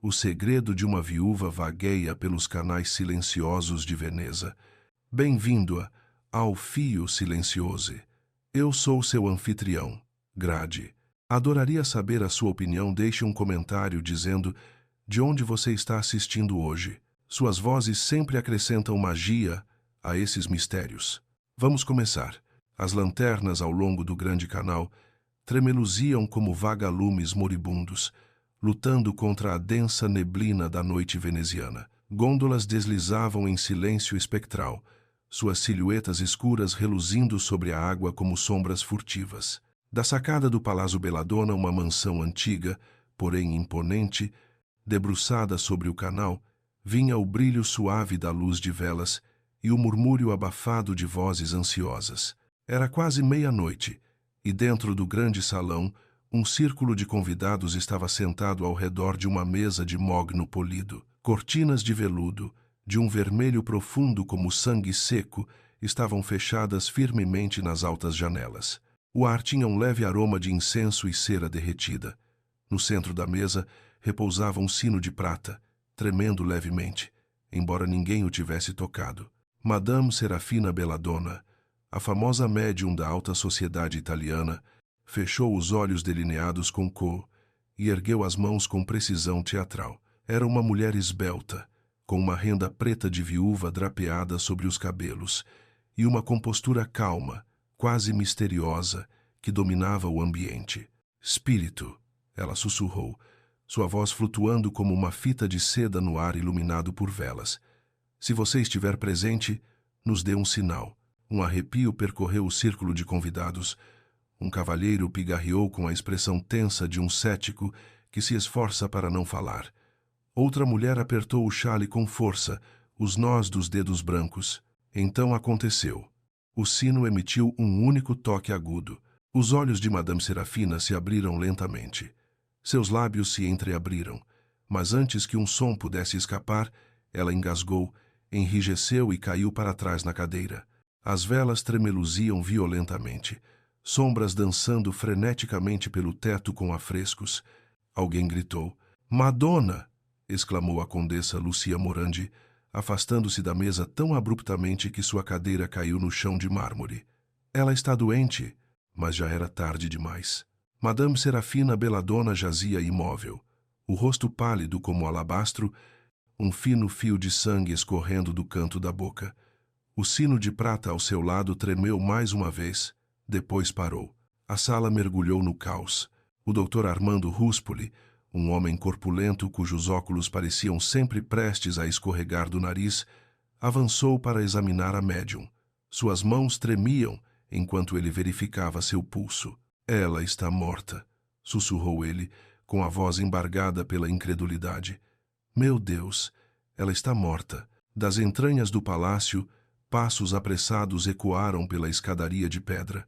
O segredo de uma viúva vagueia pelos canais silenciosos de Veneza. Bem-vindo ao Fio Silencioso. Eu sou seu anfitrião, Grade. Adoraria saber a sua opinião. Deixe um comentário dizendo de onde você está assistindo hoje. Suas vozes sempre acrescentam magia a esses mistérios. Vamos começar. As lanternas ao longo do grande canal tremeluziam como vagalumes moribundos, lutando contra a densa neblina da noite veneziana. Gôndolas deslizavam em silêncio espectral, suas silhuetas escuras reluzindo sobre a água como sombras furtivas. Da sacada do Palazzo Belladonna, uma mansão antiga, porém imponente, debruçada sobre o canal, vinha o brilho suave da luz de velas e o murmúrio abafado de vozes ansiosas. Era quase meia-noite, e dentro do grande salão, um círculo de convidados estava sentado ao redor de uma mesa de mogno polido. Cortinas de veludo, de um vermelho profundo como sangue seco, estavam fechadas firmemente nas altas janelas. O ar tinha um leve aroma de incenso e cera derretida. No centro da mesa repousava um sino de prata, tremendo levemente, embora ninguém o tivesse tocado. Madame Serafina Belladonna, a famosa médium da alta sociedade italiana, fechou os olhos delineados com cor e ergueu as mãos com precisão teatral. Era uma mulher esbelta, com uma renda preta de viúva drapeada sobre os cabelos e uma compostura calma, quase misteriosa, que dominava o ambiente. Espírito, ela sussurrou, sua voz flutuando como uma fita de seda no ar iluminado por velas. Se você estiver presente, nos dê um sinal. Um arrepio percorreu o círculo de convidados. Um cavalheiro pigarreou com a expressão tensa de um cético que se esforça para não falar. Outra mulher apertou o xale com força, os nós dos dedos brancos. Então aconteceu. O sino emitiu um único toque agudo. Os olhos de Madame Serafina se abriram lentamente. Seus lábios se entreabriram, mas antes que um som pudesse escapar, ela engasgou, enrijeceu e caiu para trás na cadeira. As velas tremeluziam violentamente, sombras dançando freneticamente pelo teto com afrescos. Alguém gritou. "Madonna!" exclamou a condessa Lucia Morandi, afastando-se da mesa tão abruptamente que sua cadeira caiu no chão de mármore. Ela está doente, mas já era tarde demais. Madame Serafina Belladonna jazia imóvel, o rosto pálido como alabastro, um fino fio de sangue escorrendo do canto da boca. O sino de prata ao seu lado tremeu mais uma vez, depois parou. A sala mergulhou no caos. O Dr. Armando Ruspoli, um homem corpulento cujos óculos pareciam sempre prestes a escorregar do nariz, avançou para examinar a médium. Suas mãos tremiam enquanto ele verificava seu pulso. "Ela está morta", sussurrou ele, com a voz embargada pela incredulidade. "Meu Deus, ela está morta." Das entranhas do palácio, passos apressados ecoaram pela escadaria de pedra.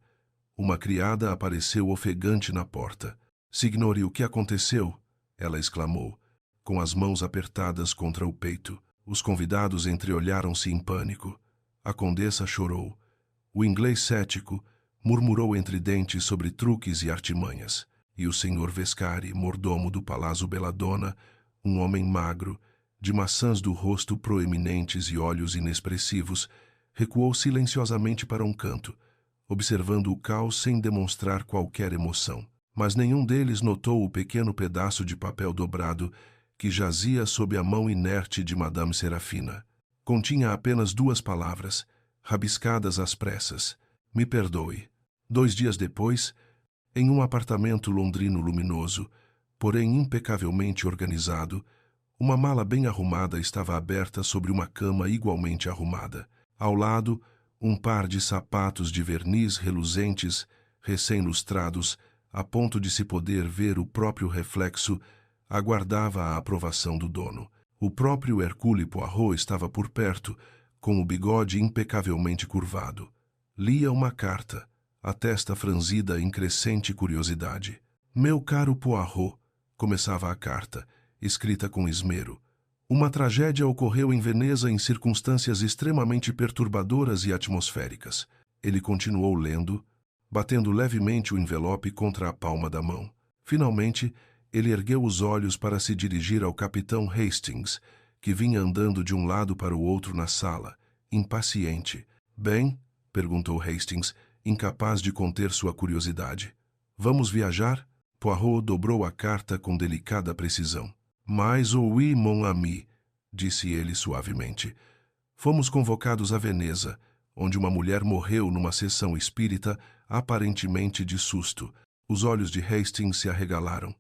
Uma criada apareceu ofegante na porta. "Signore, o que aconteceu?" ela exclamou, com as mãos apertadas contra o peito. Os convidados entreolharam-se em pânico. A condessa chorou. O inglês cético murmurou entre dentes sobre truques e artimanhas. E o senhor Vescari, mordomo do Palazzo Belladonna, um homem magro, de maçãs do rosto proeminentes e olhos inexpressivos, recuou silenciosamente para um canto, observando o caos sem demonstrar qualquer emoção. Mas nenhum deles notou o pequeno pedaço de papel dobrado que jazia sob a mão inerte de Madame Serafina. Continha apenas 2 palavras, rabiscadas às pressas: "Me perdoe." 2 dias depois, em um apartamento londrino luminoso, porém impecavelmente organizado, uma mala bem arrumada estava aberta sobre uma cama igualmente arrumada. Ao lado, um par de sapatos de verniz reluzentes, recém-lustrados, a ponto de se poder ver o próprio reflexo, aguardava a aprovação do dono. O próprio Hercule Poirot estava por perto, com o bigode impecavelmente curvado. Lia uma carta, a testa franzida em crescente curiosidade. "Meu caro Poirot", começava a carta, escrita com esmero. "Uma tragédia ocorreu em Veneza em circunstâncias extremamente perturbadoras e atmosféricas." Ele continuou lendo, batendo levemente o envelope contra a palma da mão. Finalmente, Ele ergueu os olhos para se dirigir ao capitão Hastings, que vinha andando de um lado para o outro na sala, impaciente. Bem, perguntou Hastings, incapaz de conter sua curiosidade. Vamos viajar? Poirot dobrou a carta com delicada precisão. Mais oui, mon ami, disse ele suavemente. Fomos convocados a Veneza, onde uma mulher morreu numa sessão espírita, aparentemente de susto. Os olhos de Hastings se arregalaram.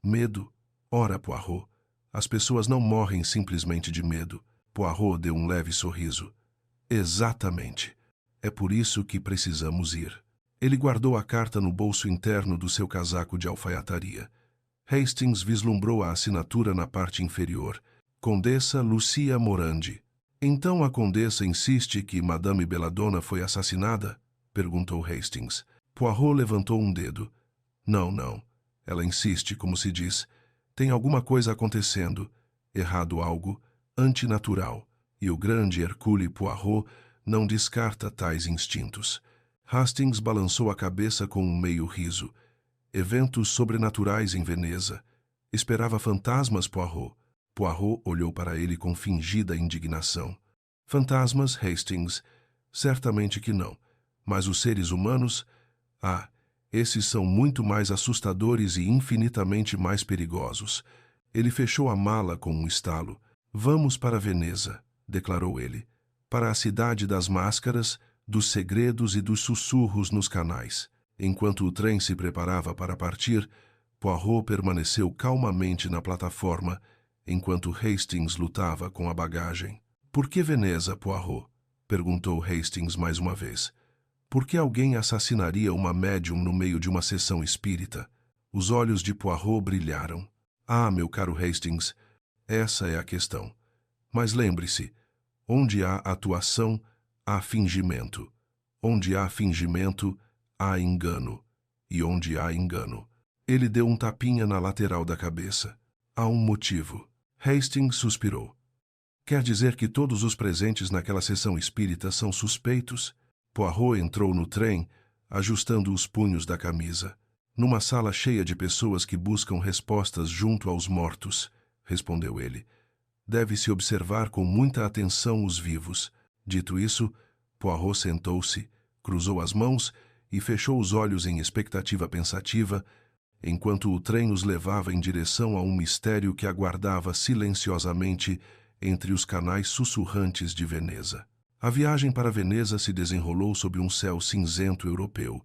Medo? Ora, Poirot, as pessoas não morrem simplesmente de medo. Poirot deu um leve sorriso. Exatamente. É por isso que precisamos ir. Ele guardou a carta no bolso interno do seu casaco de alfaiataria. Hastings vislumbrou a assinatura na parte inferior. Condessa Lucia Morandi. Então a condessa insiste que Madame Belladonna foi assassinada? Perguntou Hastings. Poirot levantou um dedo. Não. Ela insiste, como se diz. Tem alguma coisa acontecendo. Errado algo. Antinatural. E o grande Hercule Poirot não descarta tais instintos. Hastings balançou a cabeça com um meio riso. Eventos sobrenaturais em Veneza. Esperava fantasmas, Poirot. Poirot olhou para ele com fingida indignação. Fantasmas, Hastings? Certamente que não. Mas os seres humanos? Ah, esses são muito mais assustadores e infinitamente mais perigosos. Ele fechou a mala com um estalo. Vamos para Veneza, declarou ele. Para a cidade das máscaras, dos segredos e dos sussurros nos canais. Enquanto o trem se preparava para partir, Poirot permaneceu calmamente na plataforma, enquanto Hastings lutava com a bagagem. Por que Veneza, Poirot? Perguntou Hastings mais uma vez. Por que alguém assassinaria uma médium no meio de uma sessão espírita? Os olhos de Poirot brilharam. Ah, meu caro Hastings, essa é a questão. Mas lembre-se, onde há atuação, há fingimento. Onde há fingimento, há engano. E onde há engano. Ele deu um tapinha na lateral da cabeça. Há um motivo. Hastings suspirou. Quer dizer que todos os presentes naquela sessão espírita são suspeitos? Poirot entrou no trem, ajustando os punhos da camisa. Numa sala cheia de pessoas que buscam respostas junto aos mortos, respondeu ele. Deve-se observar com muita atenção os vivos. Dito isso, Poirot sentou-se, cruzou as mãos e fechou os olhos em expectativa pensativa, enquanto o trem os levava em direção a um mistério que aguardava silenciosamente entre os canais sussurrantes de Veneza. A viagem para Veneza se desenrolou sob um céu cinzento europeu,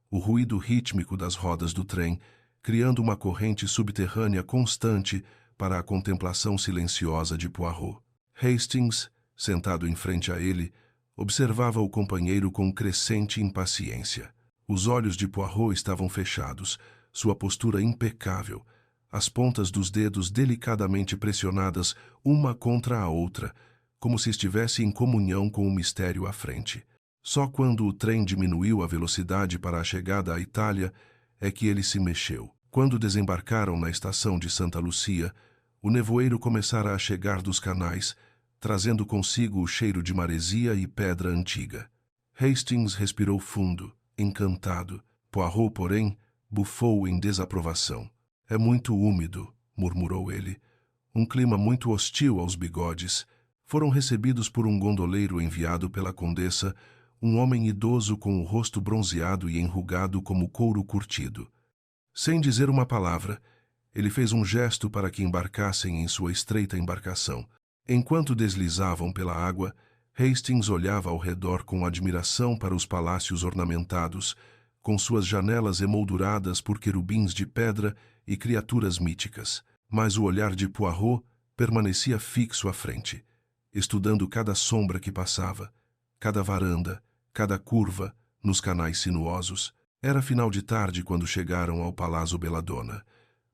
o ruído rítmico das rodas do trem, criando uma corrente subterrânea constante para a contemplação silenciosa de Poirot. Hastings, sentado em frente a ele, observava o companheiro com crescente impaciência. Os olhos de Poirot estavam fechados, sua postura impecável, as pontas dos dedos delicadamente pressionadas uma contra a outra, como se estivesse em comunhão com o mistério à frente. Só quando o trem diminuiu a velocidade para a chegada à Itália é que ele se mexeu. Quando desembarcaram na estação de Santa Lucia, o nevoeiro começara a chegar dos canais, trazendo consigo o cheiro de maresia e pedra antiga. Hastings respirou fundo, encantado. Poirot, porém, bufou em desaprovação. É muito úmido, murmurou ele. Um clima muito hostil aos bigodes. Foram recebidos por um gondoleiro enviado pela condessa, um homem idoso com o rosto bronzeado e enrugado como couro curtido. Sem dizer uma palavra, ele fez um gesto para que embarcassem em sua estreita embarcação. Enquanto deslizavam pela água, Hastings olhava ao redor com admiração para os palácios ornamentados, com suas janelas emolduradas por querubins de pedra e criaturas míticas. Mas o olhar de Poirot permanecia fixo à frente, estudando cada sombra que passava, cada varanda, cada curva, nos canais sinuosos. Era final de tarde quando chegaram ao Palácio Belladonna.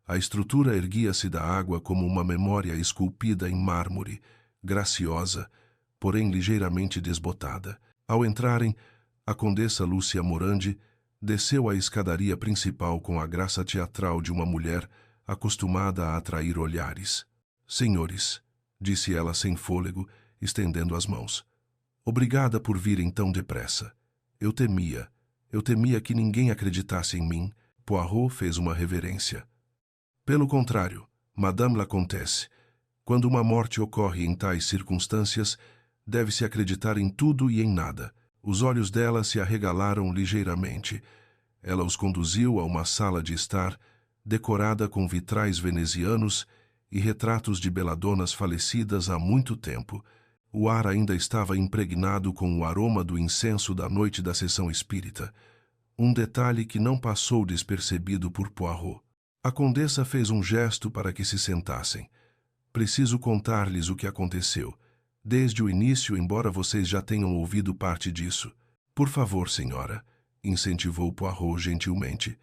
A estrutura erguia-se da água como uma memória esculpida em mármore, graciosa, porém ligeiramente desbotada. Ao entrarem, a condessa Lucia Morandi desceu a escadaria principal com a graça teatral de uma mulher acostumada a atrair olhares. Senhores, disse ela sem fôlego, estendendo as mãos. Obrigada por virem tão depressa. Eu temia que ninguém acreditasse em mim. Poirot fez uma reverência. Pelo contrário, Madame la Comtesse, quando uma morte ocorre em tais circunstâncias, deve-se acreditar em tudo e em nada. Os olhos dela se arregalaram ligeiramente. Ela os conduziu a uma sala de estar, decorada com vitrais venezianos e retratos de beladonas falecidas há muito tempo. O ar ainda estava impregnado com o aroma do incenso da noite da sessão espírita. Um detalhe que não passou despercebido por Poirot. A condessa fez um gesto para que se sentassem. Preciso contar-lhes o que aconteceu. Desde o início, embora vocês já tenham ouvido parte disso. Por favor, senhora, incentivou Poirot gentilmente.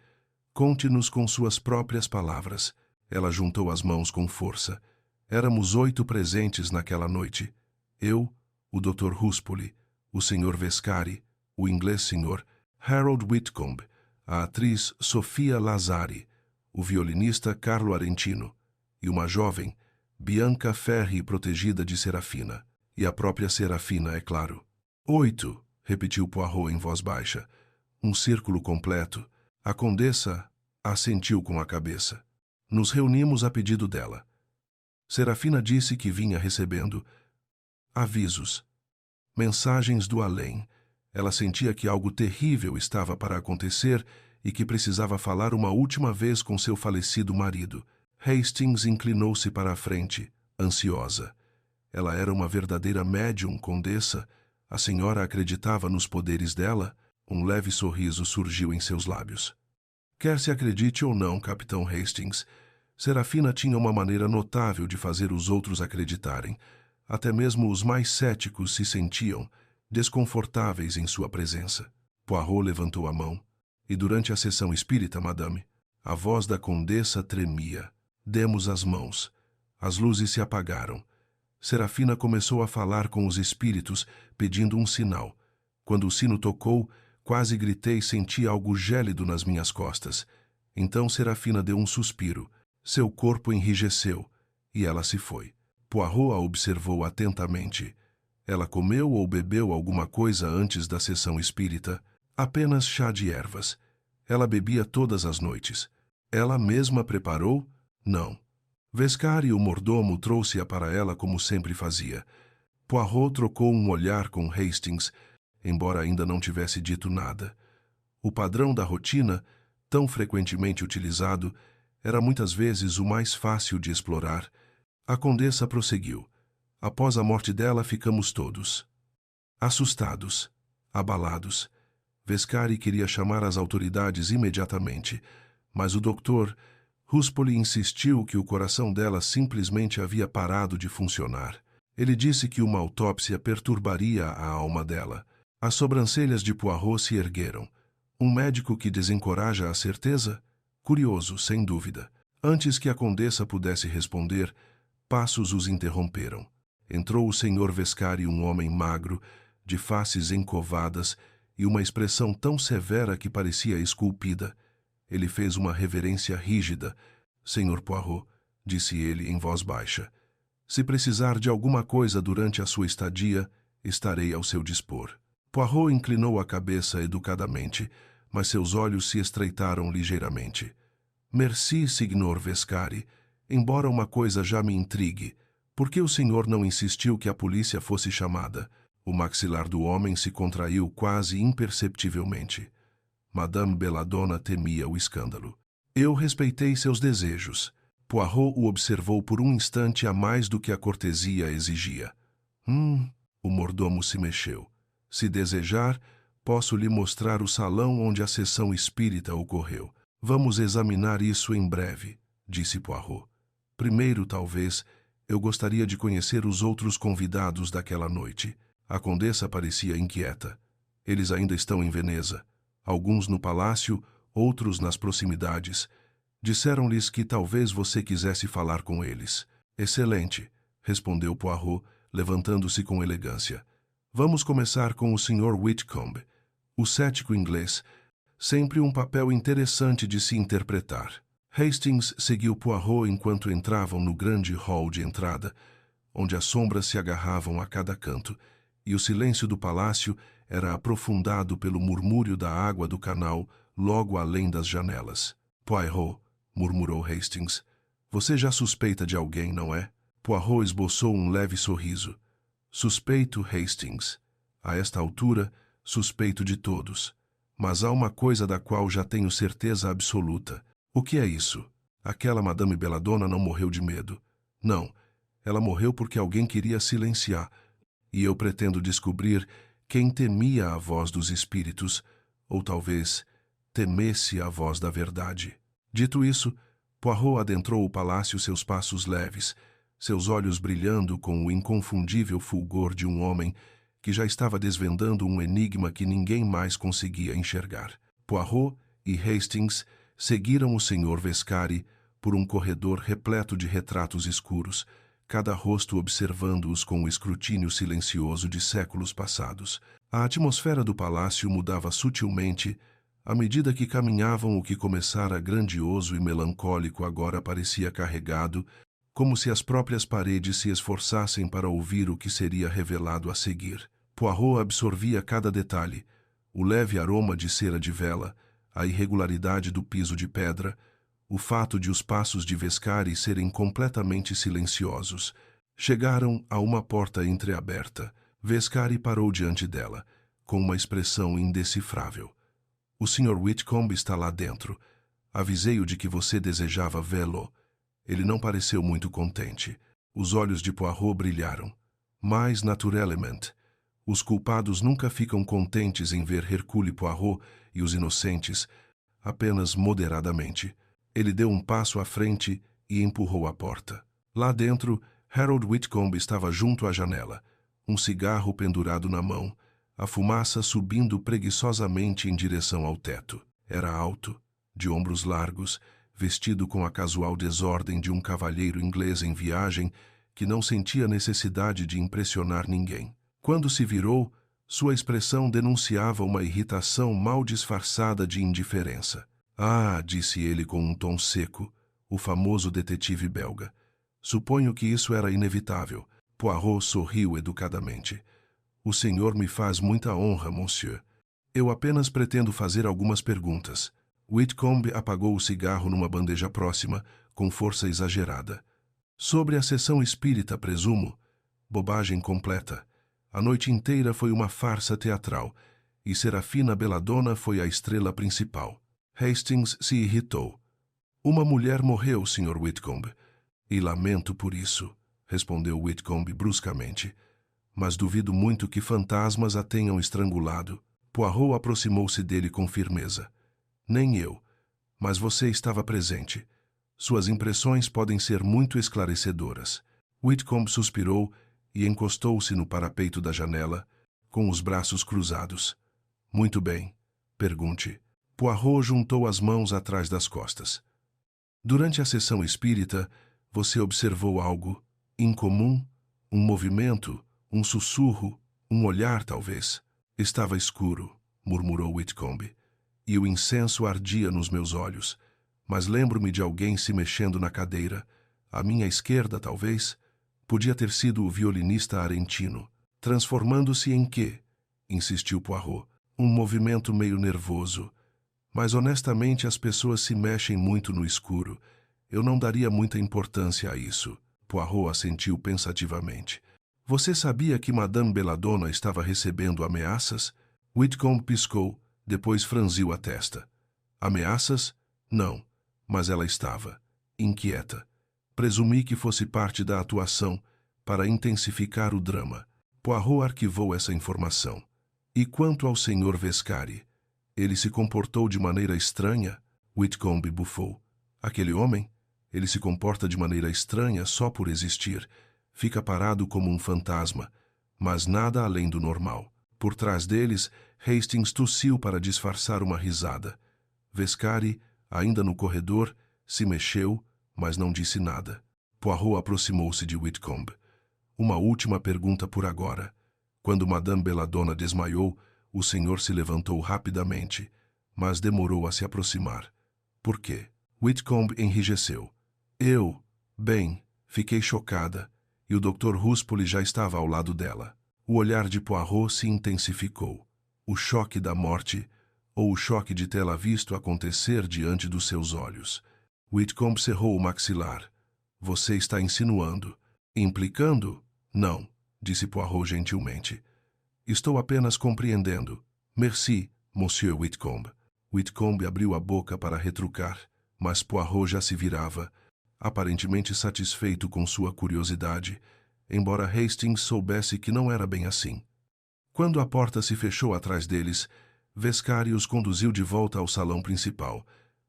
Conte-nos com suas próprias palavras. Ela juntou as mãos com força. Éramos 8 presentes naquela noite. Eu, o Dr. Ruspoli, o Sr. Vescari, o inglês Sr. Harold Whitcomb, a atriz Sofia Lazzari, o violinista Carlo Arentino e uma jovem, Bianca Ferri, protegida de Serafina. E a própria Serafina, é claro. 8, repetiu Poirot em voz baixa. Um círculo completo. A condessa assentiu com a cabeça. Nos reunimos a pedido dela. Serafina disse que vinha recebendo avisos, mensagens do além. Ela sentia que algo terrível estava para acontecer e que precisava falar uma última vez com seu falecido marido. Hastings inclinou-se para a frente, ansiosa. Ela era uma verdadeira médium, condessa. A senhora acreditava nos poderes dela? Um leve sorriso surgiu em seus lábios. Quer se acredite ou não, Capitão Hastings, Serafina tinha uma maneira notável de fazer os outros acreditarem. Até mesmo os mais céticos se sentiam desconfortáveis em sua presença. Poirot levantou a mão. E durante a sessão espírita, madame, a voz da condessa tremia. Demos as mãos. As luzes se apagaram. Serafina começou a falar com os espíritos, pedindo um sinal. Quando o sino tocou, quase gritei e senti algo gélido nas minhas costas. Então Serafina deu um suspiro. Seu corpo enrijeceu, e ela se foi. Poirot a observou atentamente. Ela comeu ou bebeu alguma coisa antes da sessão espírita? Apenas chá de ervas. Ela bebia todas as noites. Ela mesma preparou? Não. Vescari, o mordomo, trouxe-a para ela como sempre fazia. Poirot trocou um olhar com Hastings, embora ainda não tivesse dito nada. O padrão da rotina, tão frequentemente utilizado, era muitas vezes o mais fácil de explorar. A condessa prosseguiu. Após a morte dela, ficamos todos assustados, abalados. Vescari queria chamar as autoridades imediatamente, mas o Dr. Ruspoli insistiu que o coração dela simplesmente havia parado de funcionar. Ele disse que uma autópsia perturbaria a alma dela. As sobrancelhas de Poirot se ergueram. Um médico que desencoraja a certeza? Curioso, sem dúvida. Antes que a condessa pudesse responder, passos os interromperam. Entrou o Sr. Vescari, um homem magro, de faces encovadas e uma expressão tão severa que parecia esculpida. Ele fez uma reverência rígida. Sr. Poirot, disse ele em voz baixa, se precisar de alguma coisa durante a sua estadia, estarei ao seu dispor. Poirot inclinou a cabeça educadamente, mas seus olhos se estreitaram ligeiramente. Merci, Sr. Vescari. Embora uma coisa já me intrigue, por que o senhor não insistiu que a polícia fosse chamada? O maxilar do homem se contraiu quase imperceptivelmente. Madame Belladonna temia o escândalo. Eu respeitei seus desejos. Poirot o observou por um instante a mais do que a cortesia exigia. O mordomo se mexeu. Se desejar, posso lhe mostrar o salão onde a sessão espírita ocorreu. Vamos examinar isso em breve, disse Poirot. Primeiro, talvez, eu gostaria de conhecer os outros convidados daquela noite. A condessa parecia inquieta. Eles ainda estão em Veneza. Alguns no palácio, outros nas proximidades. Disseram-lhes que talvez você quisesse falar com eles. Excelente, respondeu Poirot, levantando-se com elegância. Vamos começar com o Sr. Whitcomb, o cético inglês, sempre um papel interessante de se interpretar. Hastings seguiu Poirot enquanto entravam no grande hall de entrada, onde as sombras se agarravam a cada canto, e o silêncio do palácio era aprofundado pelo murmúrio da água do canal logo além das janelas. Poirot, murmurou Hastings, Você já suspeita de alguém, não é? Poirot esboçou um leve sorriso. Suspeito, Hastings. A esta altura, suspeito de todos. Mas há uma coisa da qual já tenho certeza absoluta. O que é isso? Aquela Madame Belladonna não morreu de medo. Não, ela morreu porque alguém queria silenciar. E eu pretendo descobrir quem temia a voz dos espíritos, ou talvez temesse a voz da verdade. Dito isso, Poirot adentrou o palácio seus passos leves, seus olhos brilhando com o inconfundível fulgor de um homem que já estava desvendando um enigma que ninguém mais conseguia enxergar. Poirot e Hastings seguiram o Sr. Vescari por um corredor repleto de retratos escuros, cada rosto observando-os com o escrutínio silencioso de séculos passados. A atmosfera do palácio mudava sutilmente à medida que caminhavam. O que começara grandioso e melancólico agora parecia carregado, como se as próprias paredes se esforçassem para ouvir o que seria revelado a seguir. Poirot absorvia cada detalhe, o leve aroma de cera de vela, a irregularidade do piso de pedra, o fato de os passos de Vescari serem completamente silenciosos. Chegaram a uma porta entreaberta. Vescari parou diante dela, com uma expressão indecifrável. O Sr. Whitcomb está lá dentro. Avisei-o de que você desejava vê-lo. Ele não pareceu muito contente. Os olhos de Poirot brilharam. Mais naturalmente. Os culpados nunca ficam contentes em ver Hercule Poirot e os inocentes, apenas moderadamente. Ele deu um passo à frente e empurrou a porta. Lá dentro, Harold Whitcomb estava junto à janela, um cigarro pendurado na mão, a fumaça subindo preguiçosamente em direção ao teto. Era alto, de ombros largos, vestido com a casual desordem de um cavalheiro inglês em viagem que não sentia necessidade de impressionar ninguém. Quando se virou, sua expressão denunciava uma irritação mal disfarçada de indiferença. Ah, disse ele com um tom seco, o famoso detetive belga. Suponho que isso era inevitável. Poirot sorriu educadamente. O senhor me faz muita honra, monsieur. Eu apenas pretendo fazer algumas perguntas. Whitcomb apagou o cigarro numa bandeja próxima, com força exagerada. Sobre a sessão espírita, presumo? Bobagem completa. A noite inteira foi uma farsa teatral, e Serafina Belladonna foi a estrela principal. Hastings se irritou. Uma mulher morreu, Sr. Whitcomb. E lamento por isso, respondeu Whitcomb bruscamente. Mas duvido muito que fantasmas a tenham estrangulado. Poirot aproximou-se dele com firmeza. Nem eu. Mas você estava presente. Suas impressões podem ser muito esclarecedoras. Whitcomb suspirou e encostou-se no parapeito da janela, com os braços cruzados. Muito bem. Pergunte. Poirot juntou as mãos atrás das costas. Durante a sessão espírita, você observou algo incomum? Um movimento? Um sussurro? Um olhar, talvez? Estava escuro, murmurou Whitcomb, e o incenso ardia nos meus olhos. Mas lembro-me de alguém se mexendo na cadeira. À minha esquerda, talvez? Podia ter sido o violinista argentino. Transformando-se em quê? Insistiu Poirot. Um movimento meio nervoso. Mas honestamente as pessoas se mexem muito no escuro. Eu não daria muita importância a isso. Poirot assentiu pensativamente. Você sabia que Madame Belladonna estava recebendo ameaças? Whitcomb piscou, depois franziu a testa. Ameaças? Não, mas ela estava inquieta. Presumi que fosse parte da atuação para intensificar o drama. Poirot arquivou essa informação. E quanto ao Sr. Vescari? Ele se comportou de maneira estranha? Whitcomb bufou. Aquele homem? Ele se comporta de maneira estranha só por existir. Fica parado como um fantasma, mas nada além do normal. Por trás deles, Hastings tossiu para disfarçar uma risada. Vescari, ainda no corredor, se mexeu, mas não disse nada. Poirot aproximou-se de Whitcomb. Uma última pergunta por agora. Quando Madame Belladonna desmaiou, o senhor se levantou rapidamente, mas demorou a se aproximar. Por quê? Whitcomb enrijeceu. Bem, fiquei chocada, e o Dr. Ruspoli já estava ao lado dela. O olhar de Poirot se intensificou. O choque da morte, ou o choque de tê-la visto acontecer diante dos seus olhos. Whitcomb cerrou o maxilar. Você está insinuando. Implicando? Não, disse Poirot gentilmente. Estou apenas compreendendo. Merci, Monsieur Whitcomb. Whitcomb abriu a boca para retrucar, mas Poirot já se virava, aparentemente satisfeito com sua curiosidade, embora Hastings soubesse que não era bem assim. Quando a porta se fechou atrás deles, Vescari os conduziu de volta ao salão principal,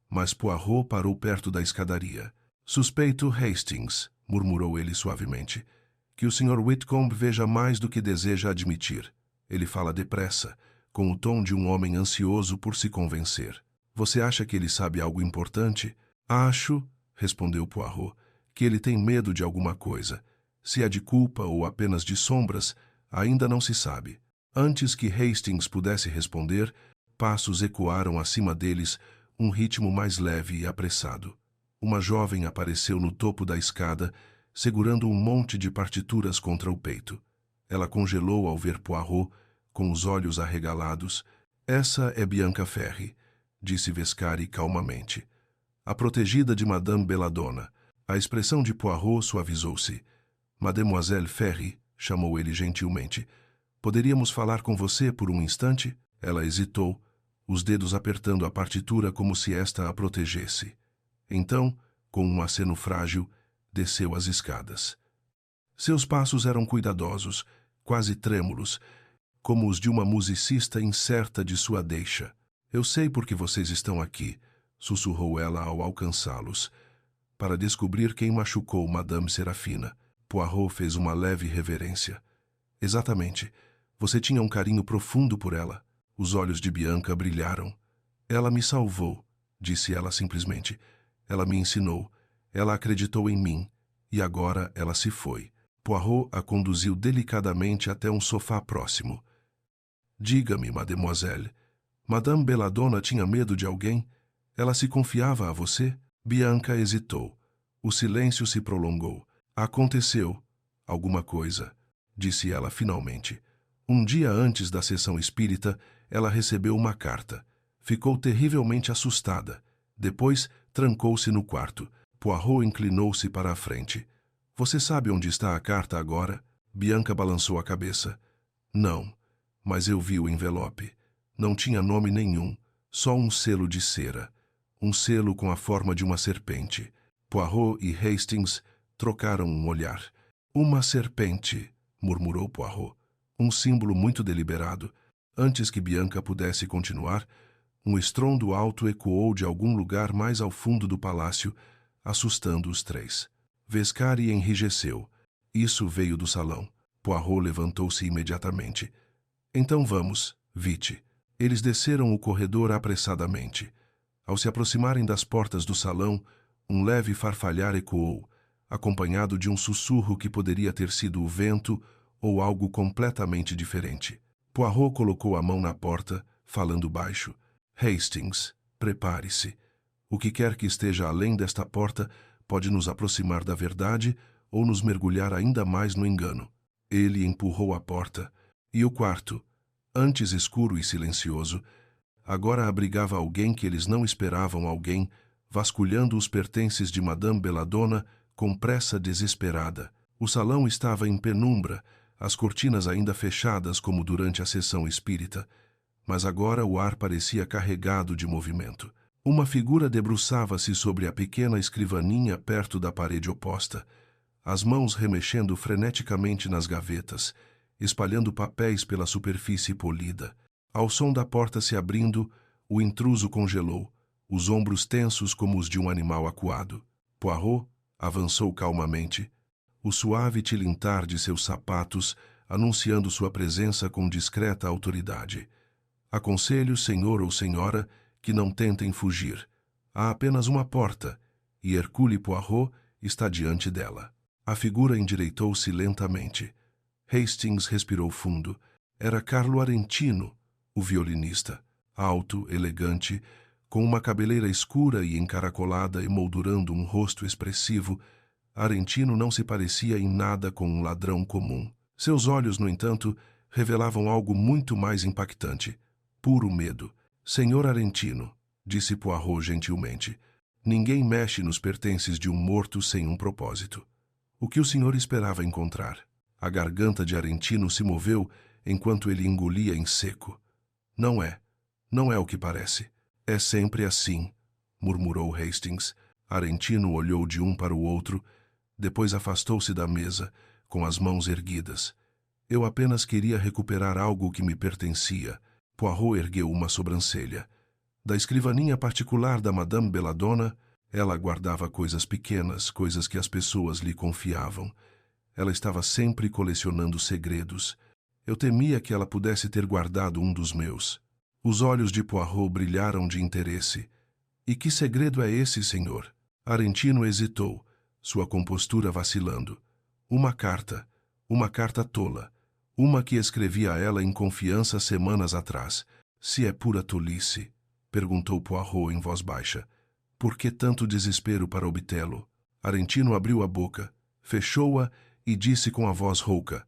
mas Poirot parou perto da escadaria. Suspeito, Hastings, murmurou ele suavemente, que o Sr. Whitcomb veja mais do que deseja admitir. Ele fala depressa, com o tom de um homem ansioso por se convencer. Você acha que ele sabe algo importante? Acho, respondeu Poirot, que ele tem medo de alguma coisa. Se é de culpa ou apenas de sombras, ainda não se sabe. Antes que Hastings pudesse responder, passos ecoaram acima deles, um ritmo mais leve e apressado. Uma jovem apareceu no topo da escada, segurando um monte de partituras contra o peito. Ela congelou ao ver Poirot, com os olhos arregalados. Essa é Bianca Ferry, disse Vescari calmamente. A protegida de Madame Belladonna. A expressão de Poirot suavizou-se. Mademoiselle Ferry, chamou ele gentilmente. Poderíamos falar com você por um instante? Ela hesitou, os dedos apertando a partitura como se esta a protegesse. Então, com um aceno frágil, desceu as escadas. Seus passos eram cuidadosos, quase trêmulos, como os de uma musicista incerta de sua deixa. Eu sei por que vocês estão aqui, sussurrou ela ao alcançá-los. Para descobrir quem machucou Madame Serafina. Poirot fez uma leve reverência. Exatamente. Você tinha um carinho profundo por ela. Os olhos de Bianca brilharam. Ela me salvou, disse ela simplesmente. Ela me ensinou. Ela acreditou em mim. E agora ela se foi. Poirot a conduziu delicadamente até um sofá próximo. Diga-me, mademoiselle, Madame Belladonna tinha medo de alguém? Ela se confiava a você? Bianca hesitou. O silêncio se prolongou. Aconteceu alguma coisa, disse ela finalmente. Um dia antes da sessão espírita, ela recebeu uma carta. Ficou terrivelmente assustada. Depois, trancou-se no quarto. Poirot inclinou-se para a frente. Você sabe onde está a carta agora? Bianca balançou a cabeça. Não, mas eu vi o envelope. Não tinha nome nenhum, só um selo de cera. Um selo com a forma de uma serpente. Poirot e Hastings trocaram um olhar. Uma serpente, murmurou Poirot. Um símbolo muito deliberado. Antes que Bianca pudesse continuar, um estrondo alto ecoou de algum lugar mais ao fundo do palácio, assustando os três. Vescari enrijeceu. Isso veio do salão. Poirot levantou-se imediatamente. Então vamos, Vite. Eles desceram o corredor apressadamente. Ao se aproximarem das portas do salão, um leve farfalhar ecoou, acompanhado de um sussurro que poderia ter sido o vento ou algo completamente diferente. Poirot colocou a mão na porta, falando baixo. Hastings, prepare-se. O que quer que esteja além desta porta pode nos aproximar da verdade ou nos mergulhar ainda mais no engano. Ele empurrou a porta, e o quarto, antes escuro e silencioso, agora abrigava alguém que eles não esperavam, alguém vasculhando os pertences de Madame Belladonna com pressa desesperada. O salão estava em penumbra, as cortinas ainda fechadas como durante a sessão espírita, mas agora o ar parecia carregado de movimento. Uma figura debruçava-se sobre a pequena escrivaninha perto da parede oposta, as mãos remexendo freneticamente nas gavetas, espalhando papéis pela superfície polida. Ao som da porta se abrindo, o intruso congelou, os ombros tensos como os de um animal acuado. Poirot avançou calmamente, o suave tilintar de seus sapatos anunciando sua presença com discreta autoridade. Aconselho, senhor ou senhora, que não tentem fugir. Há apenas uma porta, e Hercule Poirot está diante dela. A figura endireitou-se lentamente. Hastings respirou fundo. Era Carlo Arentino, o violinista, alto, elegante, com uma cabeleira escura e encaracolada emoldurando um rosto expressivo. Arentino não se parecia em nada com um ladrão comum. Seus olhos, no entanto, revelavam algo muito mais impactante. Puro medo. Senhor Arentino, disse Poirot gentilmente, Ninguém mexe nos pertences de um morto sem um propósito. O que o senhor esperava encontrar? A garganta de Arentino se moveu enquanto ele engolia em seco. Não é. Não é o que parece. É sempre assim, murmurou Hastings. Arentino olhou de um para o outro, depois afastou-se da mesa, com as mãos erguidas. Eu apenas queria recuperar algo que me pertencia. Poirot ergueu uma sobrancelha. Da escrivaninha particular da Madame Belladonna, ela guardava coisas pequenas, coisas que as pessoas lhe confiavam. Ela estava sempre colecionando segredos. Eu temia que ela pudesse ter guardado um dos meus. Os olhos de Poirot brilharam de interesse. E que segredo é esse, senhor? Arentino hesitou, sua compostura vacilando. Uma carta tola. Uma que escrevi a ela em confiança semanas atrás. Se é pura tolice, perguntou Poirot em voz baixa. Por que tanto desespero para obtê-lo? Arentino abriu a boca, fechou-a e disse com a voz rouca.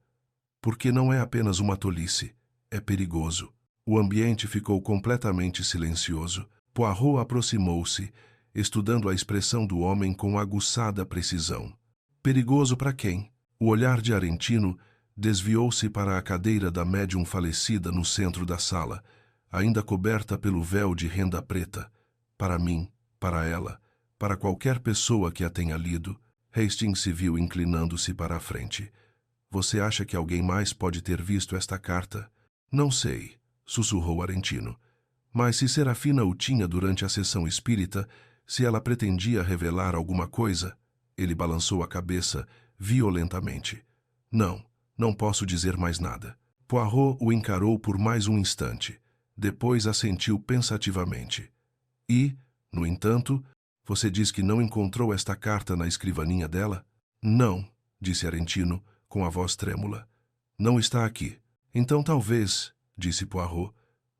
Porque não é apenas uma tolice, é perigoso. O ambiente ficou completamente silencioso. Poirot aproximou-se, estudando a expressão do homem com aguçada precisão. Perigoso para quem? O olhar de Arentino desviou-se para a cadeira da médium falecida no centro da sala, ainda coberta pelo véu de renda preta. Para mim, para ela, para qualquer pessoa que a tenha lido, Hastings se viu inclinando-se para a frente. Você acha que alguém mais pode ter visto esta carta? Não sei, sussurrou Arentino. Mas se Serafina o tinha durante a sessão espírita, se ela pretendia revelar alguma coisa, ele balançou a cabeça violentamente. Não posso dizer mais nada. Poirot o encarou por mais um instante. Depois assentiu pensativamente. E, no entanto, você diz que não encontrou esta carta na escrivaninha dela? Não, disse Arentino, com a voz trêmula. Não está aqui. Então talvez, disse Poirot,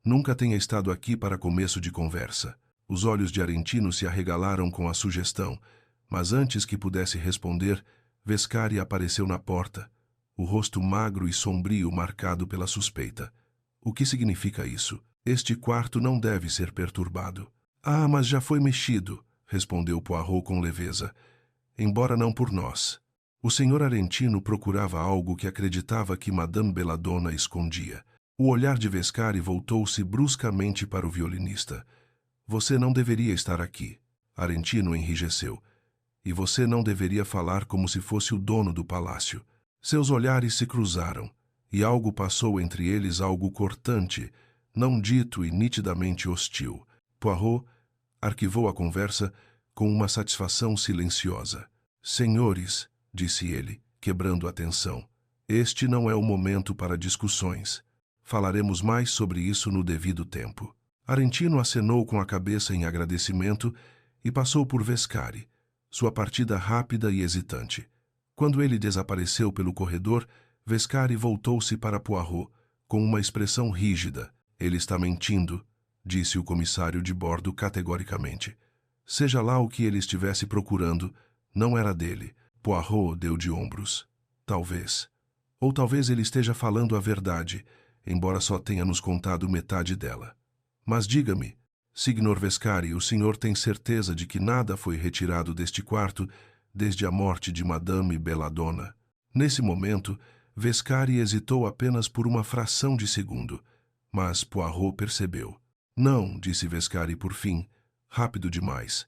nunca tenha estado aqui para começo de conversa. Os olhos de Arentino se arregalaram com a sugestão, mas antes que pudesse responder, Vescari apareceu na porta, o rosto magro e sombrio marcado pela suspeita. O que significa isso? Este quarto não deve ser perturbado. Ah, mas já foi mexido, respondeu Poirot com leveza, embora não por nós. O senhor Arentino procurava algo que acreditava que Madame Belladonna escondia. O olhar de Vescari voltou-se bruscamente para o violinista. Você não deveria estar aqui. Arentino enrijeceu. E você não deveria falar como se fosse o dono do palácio. Seus olhares se cruzaram, e algo passou entre eles, algo cortante, não dito e nitidamente hostil. Poirot arquivou a conversa com uma satisfação silenciosa. Senhores, disse ele, quebrando a tensão, este não é o momento para discussões. Falaremos mais sobre isso no devido tempo. Arentino acenou com a cabeça em agradecimento e passou por Vescari, sua partida rápida e hesitante. Quando ele desapareceu pelo corredor, Vescari voltou-se para Poirot, com uma expressão rígida. Ele está mentindo, disse o comissário de bordo categoricamente. Seja lá o que ele estivesse procurando, não era dele. Poirot deu de ombros. Talvez. Ou talvez ele esteja falando a verdade, embora só tenha nos contado metade dela. Mas diga-me, Signor Vescari, o senhor tem certeza de que nada foi retirado deste quarto desde a morte de Madame Belladonna? Nesse momento, Vescari hesitou apenas por uma fração de segundo, mas Poirot percebeu. Não, disse Vescari por fim, rápido demais.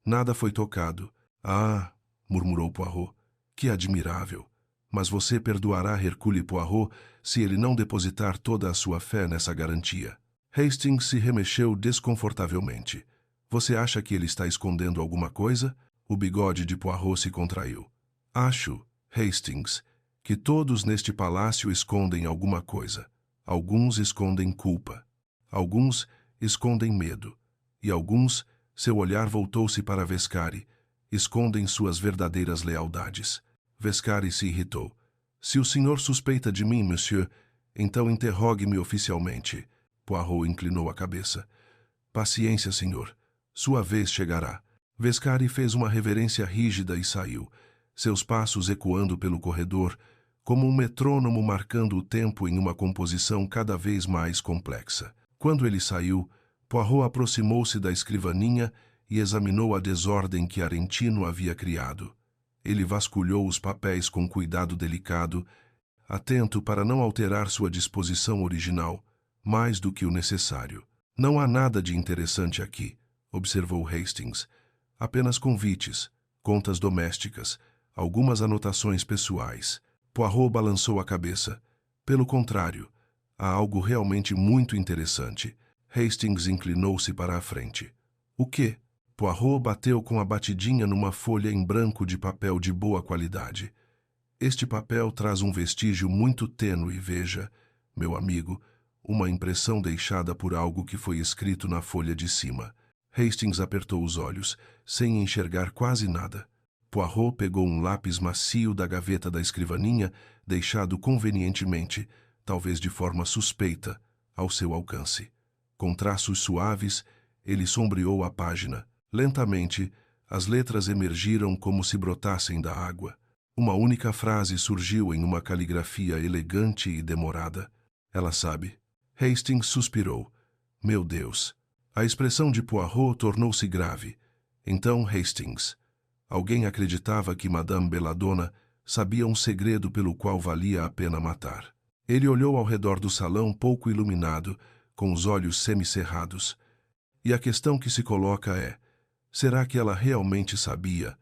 Nada foi tocado. Ah, murmurou Poirot, que admirável. Mas você perdoará Hercule Poirot se ele não depositar toda a sua fé nessa garantia. Hastings se remexeu desconfortavelmente. Você acha que ele está escondendo alguma coisa? O bigode de Poirot se contraiu. Acho, Hastings, que todos neste palácio escondem alguma coisa. Alguns escondem culpa. Alguns escondem medo. E alguns, seu olhar voltou-se para Vescari, escondem suas verdadeiras lealdades. Vescari se irritou. Se o senhor suspeita de mim, monsieur, então interrogue-me oficialmente. Poirot inclinou a cabeça. Paciência, senhor. Sua vez chegará. Vescari fez uma reverência rígida e saiu, seus passos ecoando pelo corredor, como um metrônomo marcando o tempo em uma composição cada vez mais complexa. Quando ele saiu, Poirot aproximou-se da escrivaninha e examinou a desordem que Arentino havia criado. Ele vasculhou os papéis com cuidado delicado, atento para não alterar sua disposição original, mais do que o necessário. Não há nada de interessante aqui, observou Hastings. Apenas convites, contas domésticas, algumas anotações pessoais. Poirot balançou a cabeça. Pelo contrário, há algo realmente muito interessante. Hastings inclinou-se para a frente. O quê? Poirot bateu com a batidinha numa folha em branco de papel de boa qualidade. Este papel traz um vestígio muito tênue, veja, meu amigo, uma impressão deixada por algo que foi escrito na folha de cima. Hastings apertou os olhos, sem enxergar quase nada. Poirot pegou um lápis macio da gaveta da escrivaninha, deixado convenientemente, talvez de forma suspeita, ao seu alcance. Com traços suaves, ele sombreou a página. Lentamente, as letras emergiram como se brotassem da água. Uma única frase surgiu em uma caligrafia elegante e demorada. Ela sabe. Hastings suspirou. Meu Deus! A expressão de Poirot tornou-se grave. Então, Hastings, alguém acreditava que Madame Belladonna sabia um segredo pelo qual valia a pena matar. Ele olhou ao redor do salão pouco iluminado, com os olhos semicerrados. E a questão que se coloca é, será que ela realmente sabia?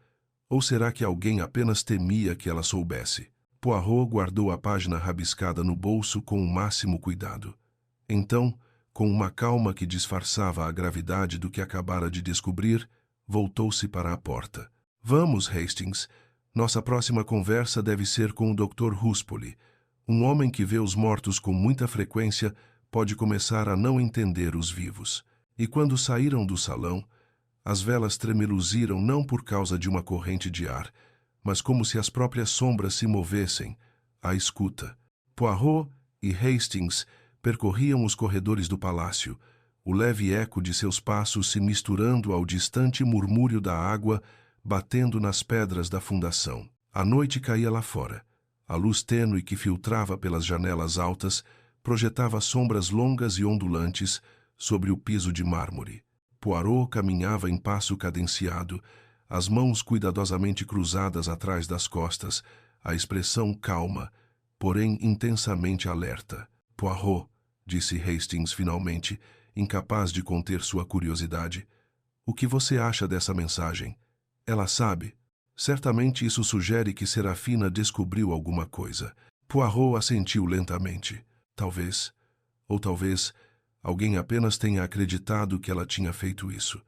Ou será que alguém apenas temia que ela soubesse? Poirot guardou a página rabiscada no bolso com o máximo cuidado. Então, com uma calma que disfarçava a gravidade do que acabara de descobrir, voltou-se para a porta. Vamos, Hastings. Nossa próxima conversa deve ser com o Dr. Ruspoli. Um homem que vê os mortos com muita frequência pode começar a não entender os vivos. E quando saíram do salão, as velas tremeluziram não por causa de uma corrente de ar, mas como se as próprias sombras se movessem, à escuta. Poirot e Hastings percorriam os corredores do palácio, o leve eco de seus passos se misturando ao distante murmúrio da água batendo nas pedras da fundação. A noite caía lá fora. A luz tênue que filtrava pelas janelas altas projetava sombras longas e ondulantes sobre o piso de mármore. Poirot caminhava em passo cadenciado, as mãos cuidadosamente cruzadas atrás das costas, a expressão calma, porém intensamente alerta. Poirot, disse Hastings finalmente, incapaz de conter sua curiosidade. O que você acha dessa mensagem? Ela sabe. Certamente isso sugere que Serafina descobriu alguma coisa. Poirot assentiu lentamente. Talvez, ou talvez, alguém apenas tenha acreditado que ela tinha feito isso.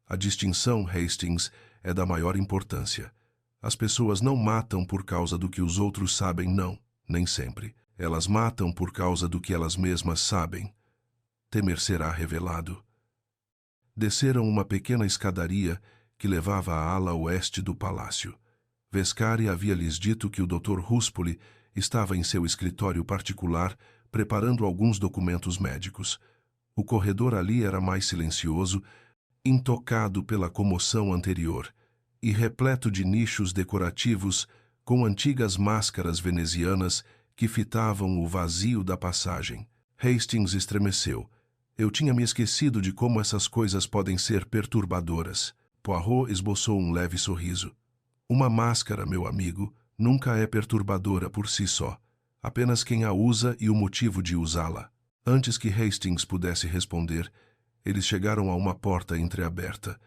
A distinção, Hastings, é da maior importância. As pessoas não matam por causa do que os outros sabem, não, nem sempre. Elas matam por causa do que elas mesmas sabem. Temer será revelado. Desceram uma pequena escadaria que levava à ala oeste do palácio. Vescari havia-lhes dito que o Dr. Ruspoli estava em seu escritório particular preparando alguns documentos médicos. O corredor ali era mais silencioso, intocado pela comoção anterior, e repleto de nichos decorativos com antigas máscaras venezianas que fitavam o vazio da passagem. Hastings estremeceu. Eu tinha me esquecido de como essas coisas podem ser perturbadoras. Poirot esboçou um leve sorriso. Uma máscara, meu amigo, nunca é perturbadora por si só. Apenas quem a usa e o motivo de usá-la. Antes que Hastings pudesse responder, eles chegaram a uma porta entreaberta.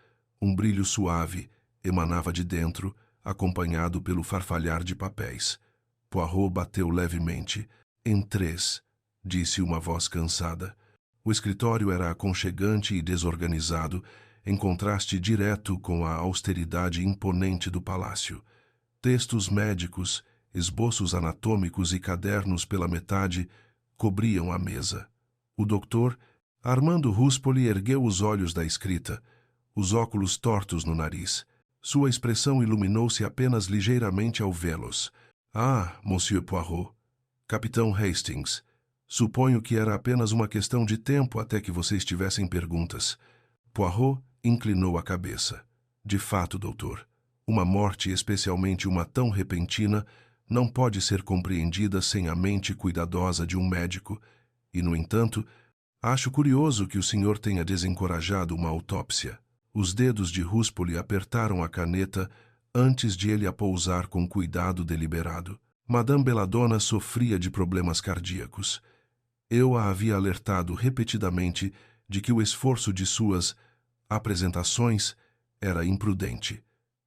Um brilho suave emanava de dentro, acompanhado pelo farfalhar de papéis. Poirot bateu levemente. Entrés, disse uma voz cansada. O escritório era aconchegante e desorganizado, em contraste direto com a austeridade imponente do palácio. Textos médicos, esboços anatômicos e cadernos pela metade cobriam a mesa. O doutor, Armando Ruspoli, ergueu os olhos da escrita, os óculos tortos no nariz. Sua expressão iluminou-se apenas ligeiramente ao vê-los. Ah, Monsieur Poirot, Capitão Hastings, suponho que era apenas uma questão de tempo até que vocês tivessem perguntas. Poirot inclinou a cabeça. De fato, doutor, uma morte, especialmente uma tão repentina, não pode ser compreendida sem a mente cuidadosa de um médico, e, no entanto, acho curioso que o senhor tenha desencorajado uma autópsia. Os dedos de Ruspoli apertaram a caneta antes de ele a pousar com cuidado deliberado. Madame Belladonna sofria de problemas cardíacos. Eu a havia alertado repetidamente de que o esforço de suas apresentações era imprudente.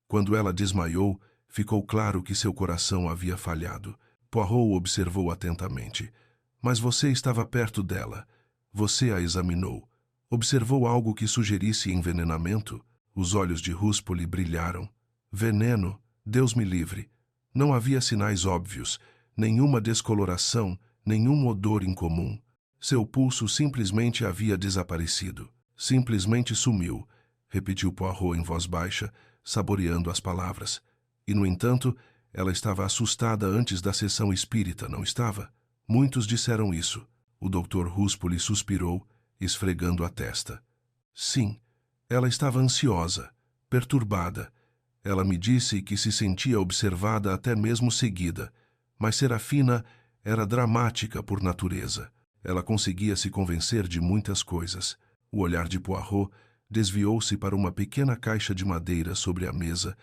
Quando ela desmaiou, ficou claro que seu coração havia falhado. Poirot observou atentamente. Mas você estava perto dela. Você a examinou. Observou algo que sugerisse envenenamento? Os olhos de Ruspoli brilharam. Veneno? Deus me livre. Não havia sinais óbvios, nenhuma descoloração, nenhum odor incomum. Seu pulso simplesmente havia desaparecido. Simplesmente sumiu, repetiu Poirot em voz baixa, saboreando as palavras. E, no entanto, ela estava assustada antes da sessão espírita, não estava? Muitos disseram isso. O Dr. Ruspoli suspirou, esfregando a testa. Sim, ela estava ansiosa, perturbada. Ela me disse que se sentia observada, até mesmo seguida, mas Serafina era dramática por natureza. Ela conseguia se convencer de muitas coisas. O olhar de Poirot desviou-se para uma pequena caixa de madeira sobre a mesa,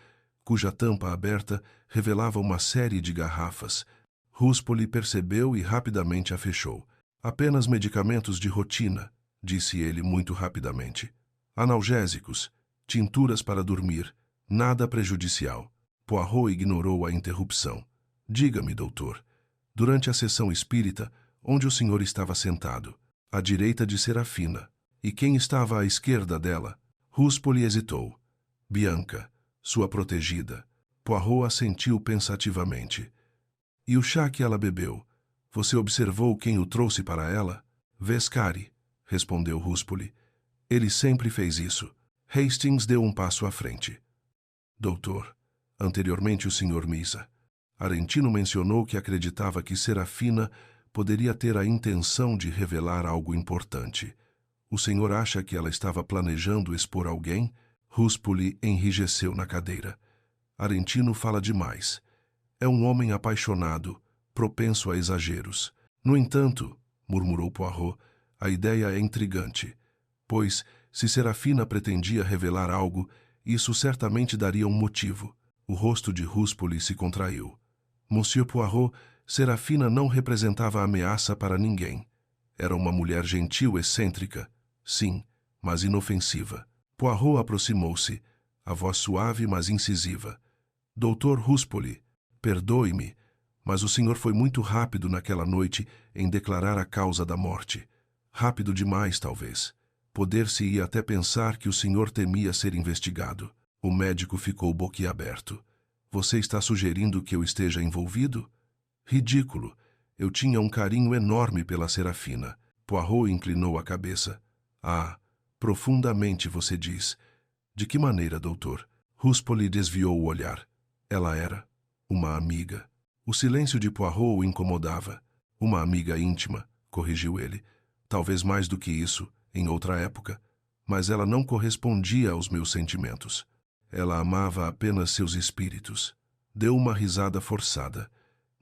cuja tampa aberta revelava uma série de garrafas. Ruspoli percebeu e rapidamente a fechou. Apenas medicamentos de rotina, disse ele muito rapidamente. Analgésicos, tinturas para dormir, nada prejudicial. Poirot ignorou a interrupção. Diga-me, doutor, durante a sessão espírita, onde o senhor estava sentado? À direita de Serafina. E quem estava à esquerda dela? Ruspoli hesitou. Bianca, sua protegida. Poirot assentiu pensativamente. E o chá que ela bebeu? Você observou quem o trouxe para ela? Vescari, respondeu Ruspoli. Ele sempre fez isso. Hastings deu um passo à frente. Doutor, anteriormente o Sr. Misa. Arentino mencionou que acreditava que Serafina poderia ter a intenção de revelar algo importante. O senhor acha que ela estava planejando expor alguém? Ruspoli enrijeceu na cadeira. Arentino fala demais. É um homem apaixonado, propenso a exageros. No entanto, murmurou Poirot, a ideia é intrigante, pois, se Serafina pretendia revelar algo, isso certamente daria um motivo. O rosto de Ruspoli se contraiu. Monsieur Poirot, Serafina não representava ameaça para ninguém. Era uma mulher gentil, excêntrica, sim, mas inofensiva. Poirot aproximou-se, a voz suave, mas incisiva. Doutor Ruspoli, perdoe-me, mas o senhor foi muito rápido naquela noite em declarar a causa da morte. Rápido demais, talvez. Poder-se-ia até pensar que o senhor temia ser investigado. O médico ficou boquiaberto. Você está sugerindo que eu esteja envolvido? Ridículo. Eu tinha um carinho enorme pela Serafina. Poirot inclinou a cabeça. Ah, profundamente, você diz. De que maneira, doutor? Ruspoli desviou o olhar. Ela era uma amiga. O silêncio de Poirot o incomodava. Uma amiga íntima, corrigiu ele. Talvez mais do que isso, em outra época. Mas ela não correspondia aos meus sentimentos. Ela amava apenas seus espíritos. Deu uma risada forçada.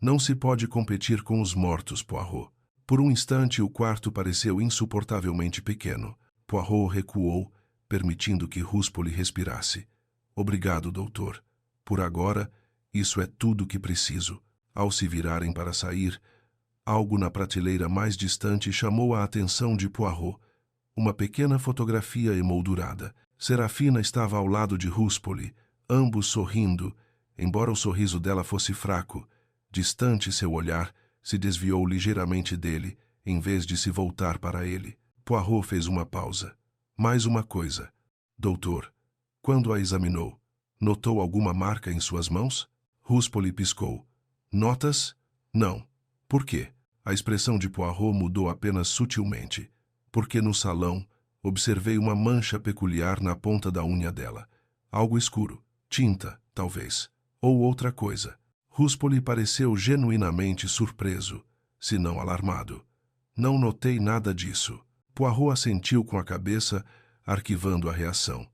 Não se pode competir com os mortos, Poirot. Por um instante o quarto pareceu insuportavelmente pequeno. Poirot recuou, permitindo que Ruspoli respirasse. Obrigado, doutor. Por agora, isso é tudo que preciso. Ao se virarem para sair, algo na prateleira mais distante chamou a atenção de Poirot. Uma pequena fotografia emoldurada. Serafina estava ao lado de Ruspoli, ambos sorrindo, embora o sorriso dela fosse fraco. Distante, seu olhar se desviou ligeiramente dele, em vez de se voltar para ele. Poirot fez uma pausa. Mais uma coisa. Doutor, quando a examinou, notou alguma marca em suas mãos? Ruspoli piscou. Notas? Não. Por quê? A expressão de Poirot mudou apenas sutilmente. Porque no salão observei uma mancha peculiar na ponta da unha dela. Algo escuro. Tinta, talvez. Ou outra coisa. Ruspoli pareceu genuinamente surpreso, se não alarmado. Não notei nada disso. Poirot assentiu com a cabeça, arquivando a reação.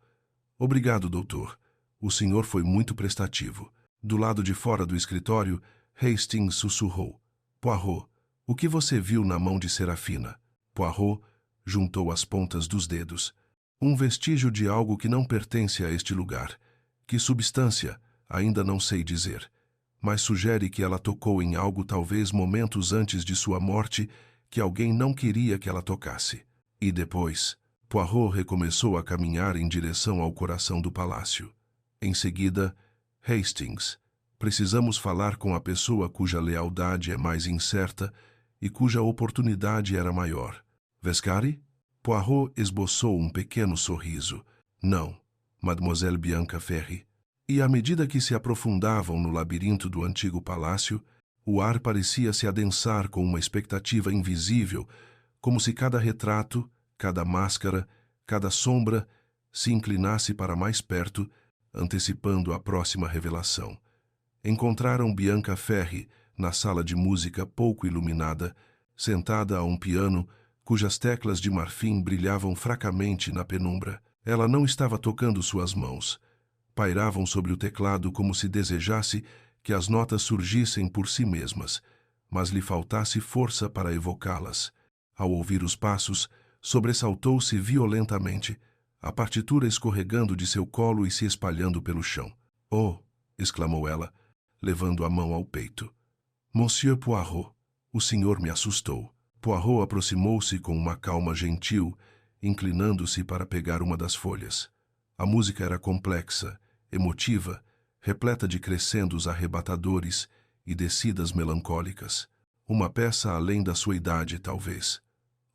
Obrigado, doutor. O senhor foi muito prestativo. Do lado de fora do escritório, Hastings sussurrou. Poirot, o que você viu na mão de Serafina? Poirot juntou as pontas dos dedos. Um vestígio de algo que não pertence a este lugar. Que substância? Ainda não sei dizer. Mas sugere que ela tocou em algo talvez momentos antes de sua morte, que alguém não queria que ela tocasse. E depois, Poirot recomeçou a caminhar em direção ao coração do palácio. Em seguida, Hastings. Precisamos falar com a pessoa cuja lealdade é mais incerta e cuja oportunidade era maior. Vescari? Poirot esboçou um pequeno sorriso. Não, Mademoiselle Bianca Ferry. E à medida que se aprofundavam no labirinto do antigo palácio, o ar parecia se adensar com uma expectativa invisível, como se cada retrato, cada máscara, cada sombra se inclinasse para mais perto, antecipando a próxima revelação. Encontraram Bianca Ferry na sala de música pouco iluminada, sentada a um piano cujas teclas de marfim brilhavam fracamente na penumbra. Ela não estava tocando suas mãos. Pairavam sobre o teclado como se desejasse que as notas surgissem por si mesmas, mas lhe faltasse força para evocá-las. Ao ouvir os passos, sobressaltou-se violentamente, a partitura escorregando de seu colo e se espalhando pelo chão. « Oh! » exclamou ela, levando a mão ao peito. « Monsieur Poirot, o senhor me assustou. » Poirot aproximou-se com uma calma gentil, inclinando-se para pegar uma das folhas. A música era complexa, emotiva, repleta de crescendos arrebatadores e descidas melancólicas. Uma peça além da sua idade, talvez.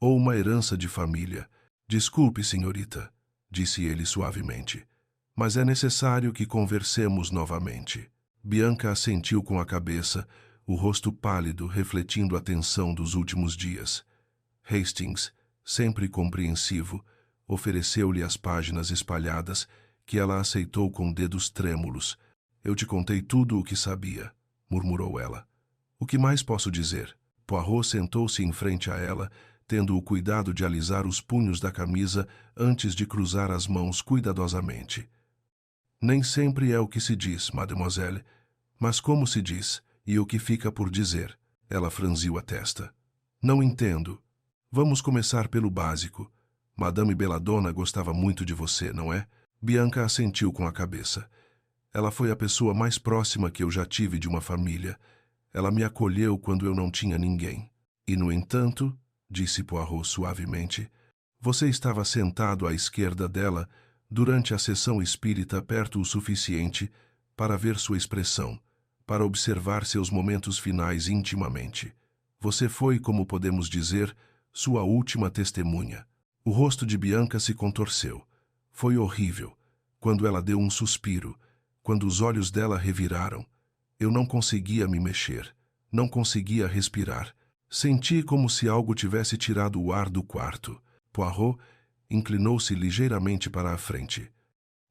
Ou uma herança de família. Desculpe, senhorita, disse ele suavemente, mas é necessário que conversemos novamente. Bianca assentiu com a cabeça, o rosto pálido refletindo a tensão dos últimos dias. Hastings, sempre compreensivo, ofereceu-lhe as páginas espalhadas, que ela aceitou com dedos trêmulos. Eu te contei tudo o que sabia, murmurou ela. O que mais posso dizer? Poirot sentou-se em frente a ela, tendo o cuidado de alisar os punhos da camisa antes de cruzar as mãos cuidadosamente. Nem sempre é o que se diz, mademoiselle, mas como se diz, e o que fica por dizer. Ela franziu a testa. Não entendo. Vamos começar pelo básico. Madame Belladonna gostava muito de você, não é? Bianca assentiu com a cabeça. Ela foi a pessoa mais próxima que eu já tive de uma família. Ela me acolheu quando eu não tinha ninguém. E, no entanto, disse Poirot suavemente, você estava sentado à esquerda dela durante a sessão espírita perto o suficiente para ver sua expressão, para observar seus momentos finais intimamente. Você foi, como podemos dizer, sua última testemunha. O rosto de Bianca se contorceu. Foi horrível. Quando ela deu um suspiro, quando os olhos dela reviraram, eu não conseguia me mexer, não conseguia respirar. Senti como se algo tivesse tirado o ar do quarto. Poirot inclinou-se ligeiramente para a frente.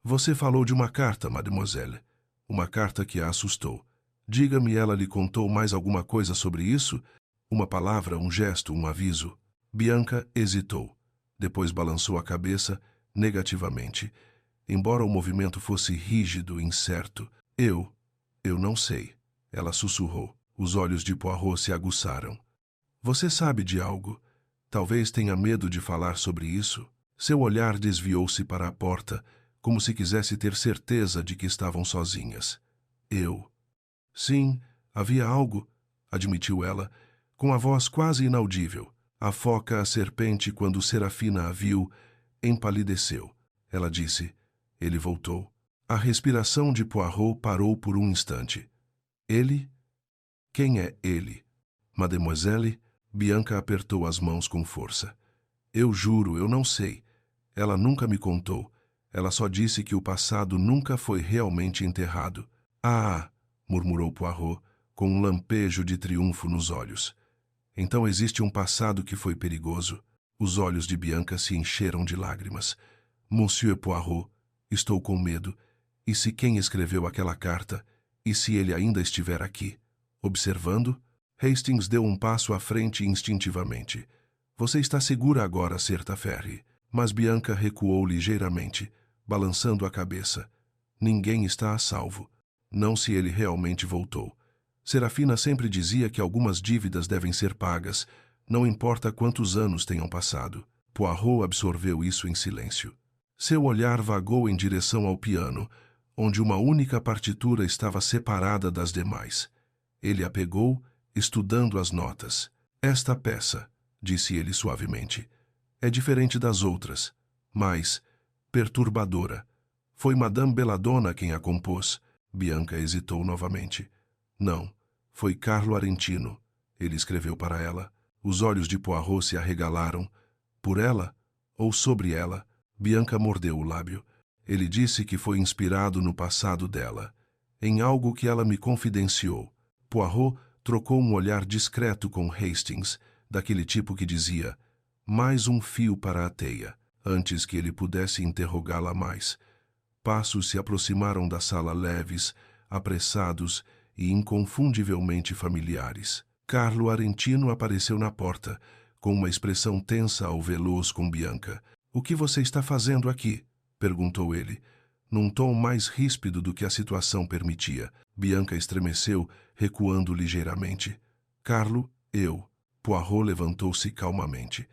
Você falou de uma carta, mademoiselle. Uma carta que a assustou. Diga-me, ela lhe contou mais alguma coisa sobre isso? Uma palavra, um gesto, um aviso? Bianca hesitou. Depois balançou a cabeça negativamente, embora o movimento fosse rígido, incerto. Eu não sei. Ela sussurrou. Os olhos de Poirot se aguçaram. Você sabe de algo? Talvez tenha medo de falar sobre isso. Seu olhar desviou-se para a porta, como se quisesse ter certeza de que estavam sozinhas. Sim, havia algo, admitiu ela, com a voz quase inaudível. A foca, a serpente, quando Serafina a viu, empalideceu. Ela disse. Ele voltou. A respiração de Poirot parou por um instante. Ele? Quem é ele? Mademoiselle? Bianca apertou as mãos com força. Eu juro, eu não sei. Ela nunca me contou. Ela só disse que o passado nunca foi realmente enterrado. Ah! Murmurou Poirot, com um lampejo de triunfo nos olhos. Então existe um passado que foi perigoso. Os olhos de Bianca se encheram de lágrimas. Monsieur Poirot, estou com medo. E se quem escreveu aquela carta? E se ele ainda estiver aqui? Observando? Hastings deu um passo à frente instintivamente. Você está segura agora, Certa Ferry. Mas Bianca recuou ligeiramente, balançando a cabeça. Ninguém está a salvo. Não se ele realmente voltou. Serafina sempre dizia que algumas dívidas devem ser pagas, não importa quantos anos tenham passado. Poirot absorveu isso em silêncio. Seu olhar vagou em direção ao piano, onde uma única partitura estava separada das demais. Ele a pegou, estudando as notas. Esta peça, disse ele suavemente, é diferente das outras, mas perturbadora. Foi Madame Belladonna quem a compôs. Bianca hesitou novamente. Não, foi Carlo Arentino. Ele escreveu para ela. Os olhos de Poirot se arregalaram. Por ela? Ou sobre ela? Bianca mordeu o lábio. Ele disse que foi inspirado no passado dela, em algo que ela me confidenciou. Poirot trocou um olhar discreto com Hastings, daquele tipo que dizia, mais um fio para a teia, antes que ele pudesse interrogá-la mais. Passos se aproximaram da sala leves, apressados e inconfundivelmente familiares. Carlo Arentino apareceu na porta, com uma expressão tensa ao veloz com Bianca. "O que você está fazendo aqui?" perguntou ele, num tom mais ríspido do que a situação permitia. Bianca estremeceu, recuando ligeiramente. "Carlo, eu." Poirot levantou-se calmamente.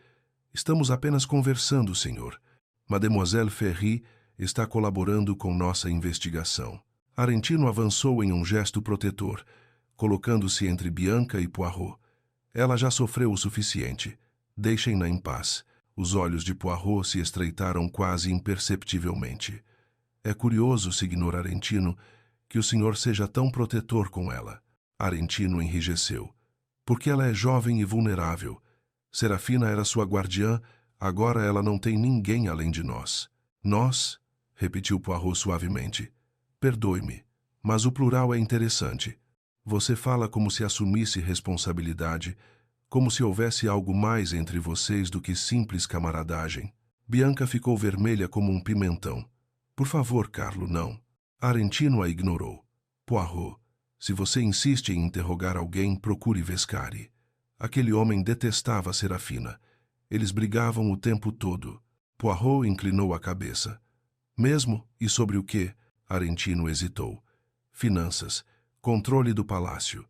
"Estamos apenas conversando, senhor. Mademoiselle Ferry está colaborando com nossa investigação." Arentino avançou em um gesto protetor, colocando-se entre Bianca e Poirot. "Ela já sofreu o suficiente. Deixem-na em paz." Os olhos de Poirot se estreitaram quase imperceptivelmente. "É curioso, Signor Arentino, que o senhor seja tão protetor com ela." Arentino enrijeceu. "Porque ela é jovem e vulnerável. Serafina era sua guardiã, agora ela não tem ninguém além de nós." "Nós?" repetiu Poirot suavemente. "Perdoe-me, mas o plural é interessante. Você fala como se assumisse responsabilidade, como se houvesse algo mais entre vocês do que simples camaradagem." Bianca ficou vermelha como um pimentão. "Por favor, Carlo, não." Arentino a ignorou. "Poirot, se você insiste em interrogar alguém, procure Vescari. Aquele homem detestava Serafina. Eles brigavam o tempo todo." Poirot inclinou a cabeça. "Mesmo? E sobre o quê?" Arentino hesitou. "Finanças. Controle do palácio.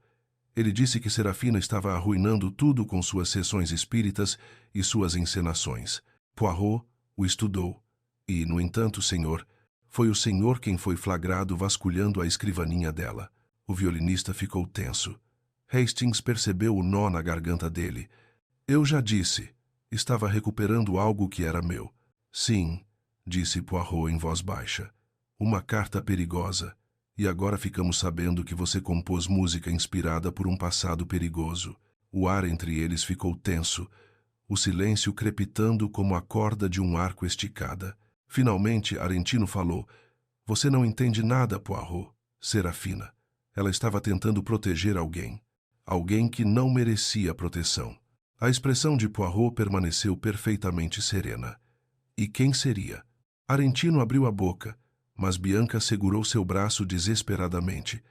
Ele disse que Serafina estava arruinando tudo com suas sessões espíritas e suas encenações. Poirot o estudou. E, no entanto, senhor, foi o senhor quem foi flagrado vasculhando a escrivaninha dela." O violinista ficou tenso. Hastings percebeu o nó na garganta dele. "Eu já disse. Estava recuperando algo que era meu." "Sim", disse Poirot em voz baixa. "Uma carta perigosa. E agora ficamos sabendo que você compôs música inspirada por um passado perigoso." O ar entre eles ficou tenso, o silêncio crepitando como a corda de um arco esticada. Finalmente, Arentino falou. "Você não entende nada, Poirot. Serafina. Ela estava tentando proteger alguém. Alguém que não merecia proteção." A expressão de Poirot permaneceu perfeitamente serena. "E quem seria?" Arentino abriu a boca, mas Bianca segurou seu braço desesperadamente.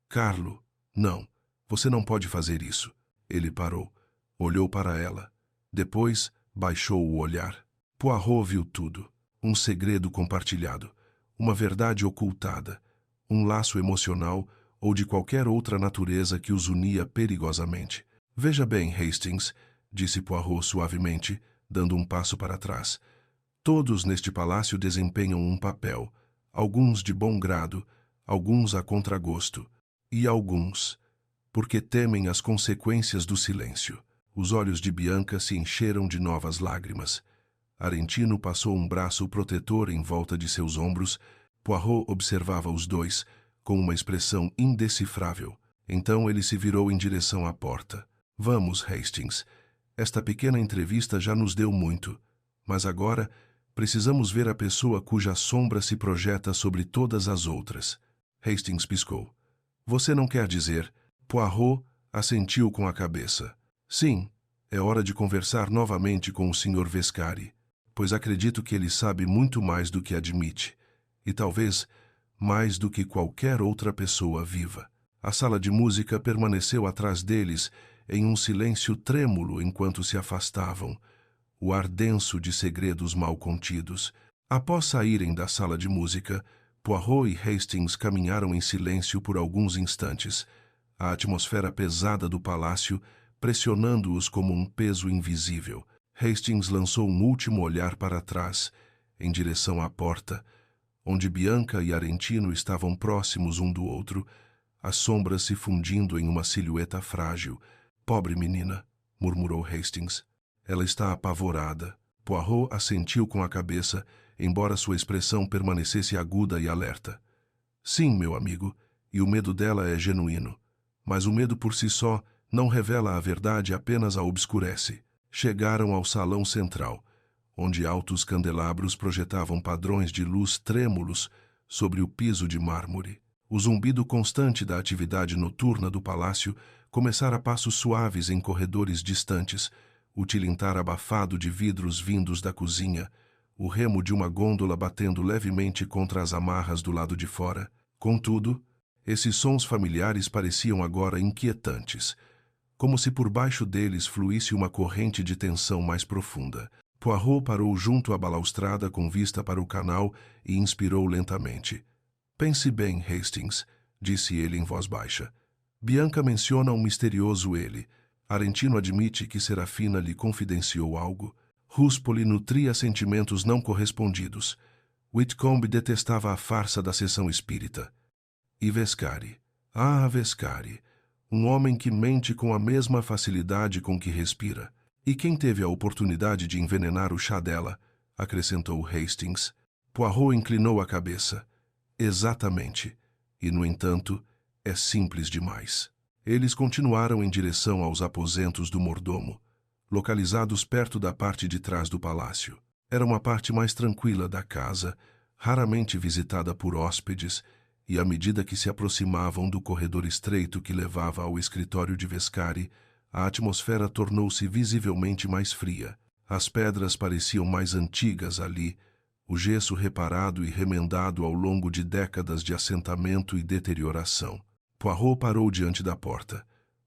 "Carlo, não. Você não pode fazer isso." Ele parou. Olhou para ela. Depois, baixou o olhar. Poirot viu tudo. Um segredo compartilhado. Uma verdade ocultada. Um laço emocional ou de qualquer outra natureza que os unia perigosamente. "Veja bem, Hastings", disse Poirot suavemente, dando um passo para trás. "Todos neste palácio desempenham um papel. Alguns de bom grado, alguns a contragosto, e alguns, porque temem as consequências do silêncio." Os olhos de Bianca se encheram de novas lágrimas. Arentino passou um braço protetor em volta de seus ombros. Poirot observava os dois, com uma expressão indecifrável. Então ele se virou em direção à porta. "Vamos, Hastings. Esta pequena entrevista já nos deu muito, mas agora precisamos ver a pessoa cuja sombra se projeta sobre todas as outras." Hastings piscou. "Você não quer dizer?" Poirot assentiu com a cabeça. "Sim, é hora de conversar novamente com o Sr. Vescari, pois acredito que ele sabe muito mais do que admite, e talvez mais do que qualquer outra pessoa viva." A sala de música permaneceu atrás deles em um silêncio trêmulo enquanto se afastavam, o ar denso de segredos mal contidos. Após saírem da sala de música, Poirot e Hastings caminharam em silêncio por alguns instantes, a atmosfera pesada do palácio pressionando-os como um peso invisível. Hastings lançou um último olhar para trás, em direção à porta, onde Bianca e Arentino estavam próximos um do outro, as sombras se fundindo em uma silhueta frágil. Pobre menina, murmurou Hastings. Ela está apavorada. Poirot assentiu com a cabeça, embora sua expressão permanecesse aguda e alerta. Sim, meu amigo, e o medo dela é genuíno. Mas o medo por si só não revela a verdade, apenas a obscurece. Chegaram ao salão central, onde altos candelabros projetavam padrões de luz trêmulos sobre o piso de mármore. O zumbido constante da atividade noturna do palácio começara a passos suaves em corredores distantes, o tilintar abafado de vidros vindos da cozinha, o remo de uma gôndola batendo levemente contra as amarras do lado de fora. Contudo, esses sons familiares pareciam agora inquietantes, como se por baixo deles fluísse uma corrente de tensão mais profunda. Poirot parou junto à balaustrada com vista para o canal e inspirou lentamente. Pense bem, Hastings, disse ele em voz baixa. Bianca menciona um misterioso ele. Arentino admite que Serafina lhe confidenciou algo. Ruspoli nutria sentimentos não correspondidos. Whitcomb detestava a farsa da sessão espírita. E Vescari? Ah, Vescari! Um homem que mente com a mesma facilidade com que respira. E quem teve a oportunidade de envenenar o chá dela? Acrescentou Hastings. Poirot inclinou a cabeça. Exatamente. E, no entanto, é simples demais. Eles continuaram em direção aos aposentos do mordomo, localizados perto da parte de trás do palácio. Era uma parte mais tranquila da casa, raramente visitada por hóspedes, e à medida que se aproximavam do corredor estreito que levava ao escritório de Vescari, a atmosfera tornou-se visivelmente mais fria. As pedras pareciam mais antigas ali, o gesso reparado e remendado ao longo de décadas de assentamento e deterioração. Poirot parou diante da porta.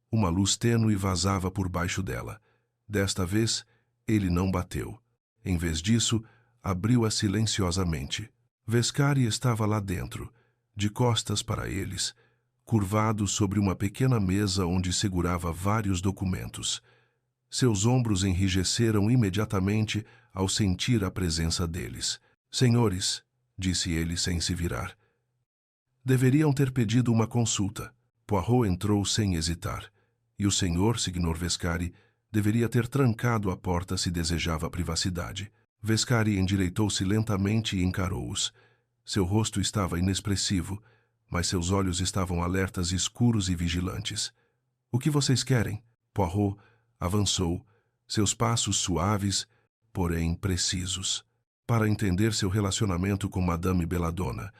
Uma luz tênue vazava por baixo dela. Desta vez, ele não bateu. Em vez disso, abriu-a silenciosamente. Vescari estava lá dentro, de costas para eles, curvado sobre uma pequena mesa onde segurava vários documentos. Seus ombros enrijeceram imediatamente ao sentir a presença deles. Senhores, disse ele sem se virar, deveriam ter pedido uma consulta. Poirot entrou sem hesitar, e o senhor, Signor Vescari, deveria ter trancado a porta se desejava privacidade. Vescari endireitou-se lentamente e encarou-os. Seu rosto estava inexpressivo, mas seus olhos estavam alertas, escuros e vigilantes. O que vocês querem? Poirot avançou, seus passos suaves, porém precisos. Para entender seu relacionamento com Madame Belladonna.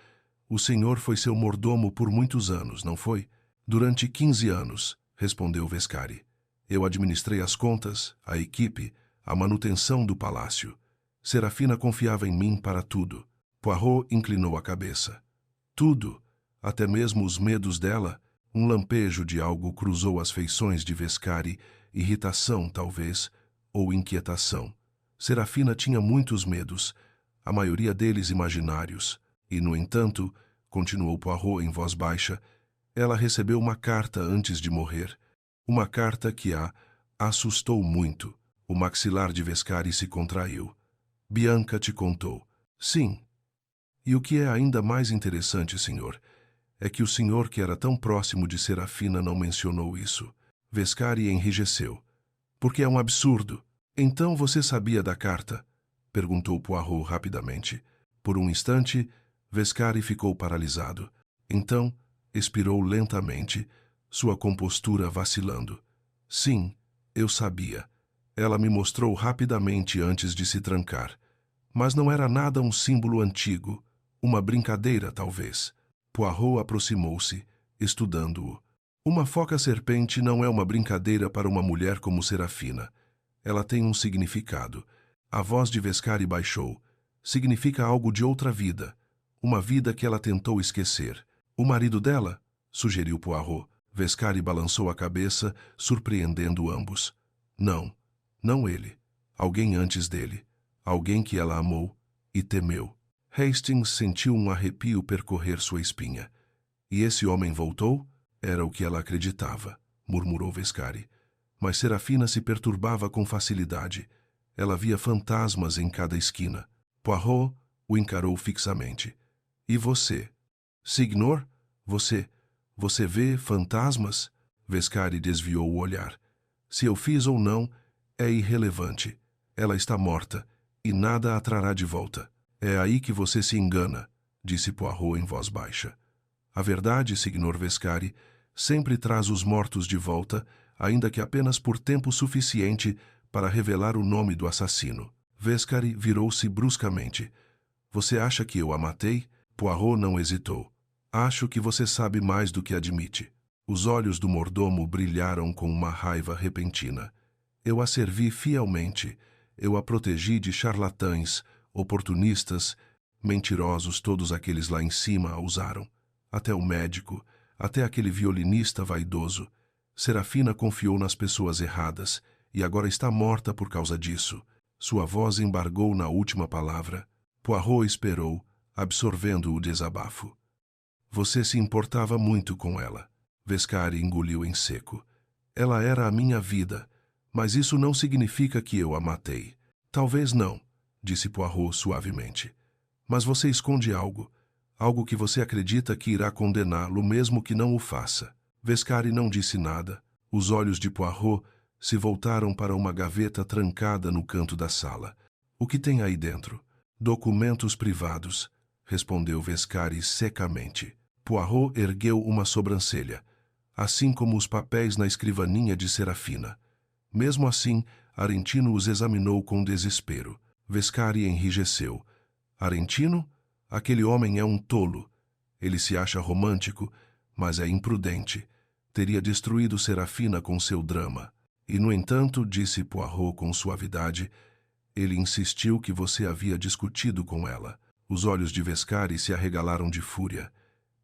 O senhor foi seu mordomo por muitos anos, não foi? Durante 15 anos, respondeu Vescari. Eu administrei as contas, a equipe, a manutenção do palácio. Serafina confiava em mim para tudo. Poirot inclinou a cabeça. Tudo, até mesmo os medos dela. Um lampejo de algo cruzou as feições de Vescari, irritação, talvez, ou inquietação. Serafina tinha muitos medos, a maioria deles imaginários, e, no entanto, continuou Poirot em voz baixa, ela recebeu uma carta antes de morrer. Uma carta que a assustou muito. O maxilar de Vescari se contraiu. Bianca te contou. Sim. E o que é ainda mais interessante, senhor, é que o senhor que era tão próximo de Serafina não mencionou isso. Vescari enrijeceu. Porque é um absurdo. Então você sabia da carta? Perguntou Poirot rapidamente. Por um instante, Vescari ficou paralisado. Então, expirou lentamente, sua compostura vacilando. Sim, eu sabia. Ela me mostrou rapidamente antes de se trancar. Mas não era nada um símbolo antigo. Uma brincadeira, talvez. Poirot aproximou-se, estudando-o. Uma foca-serpente não é uma brincadeira para uma mulher como Serafina. Ela tem um significado. A voz de Vescari baixou. Significa algo de outra vida. Uma vida que ela tentou esquecer. O marido dela? Sugeriu Poirot. Vescari balançou a cabeça, surpreendendo ambos. Não, não ele. Alguém antes dele. Alguém que ela amou e temeu. Hastings sentiu um arrepio percorrer sua espinha. E esse homem voltou? Era o que ela acreditava, murmurou Vescari. Mas Serafina se perturbava com facilidade. Ela via fantasmas em cada esquina. Poirot O encarou fixamente. E você? Signor? Você vê fantasmas? Vescari desviou o olhar. Se eu fiz ou não, é irrelevante. Ela está morta, e nada a trará de volta. É aí que você se engana, disse Poirot em voz baixa. A verdade, Signor Vescari, sempre traz os mortos de volta, ainda que apenas por tempo suficiente para revelar o nome do assassino. Vescari virou-se bruscamente. Você acha que eu a matei? Poirot não hesitou. Acho que você sabe mais do que admite. Os olhos do mordomo brilharam com uma raiva repentina. Eu a servi fielmente. Eu a protegi de charlatães, oportunistas, mentirosos, todos aqueles lá em cima a usaram. Até o médico, até aquele violinista vaidoso. Serafina confiou nas pessoas erradas e agora está morta por causa disso. Sua voz embargou na última palavra. Poirot esperou, absorvendo o desabafo. Você se importava muito com ela. Vescari engoliu em seco. Ela era a minha vida, mas isso não significa que eu a matei. Talvez não, disse Poirot suavemente. Mas você esconde algo. Algo que você acredita que irá condená-lo mesmo que não o faça. Vescari não disse nada. Os olhos de Poirot se voltaram para uma gaveta trancada no canto da sala. O que tem aí dentro? Documentos privados, respondeu Vescari secamente. Poirot ergueu uma sobrancelha, assim como os papéis na escrivaninha de Serafina. Mesmo assim, Arentino os examinou com desespero. Vescari enrijeceu. Arentino? Aquele homem é um tolo. Ele se acha romântico, mas é imprudente. Teria destruído Serafina com seu drama. E, no entanto, disse Poirot com suavidade, ele insistiu que você havia discutido com ela. Os olhos de Vescari se arregalaram de fúria.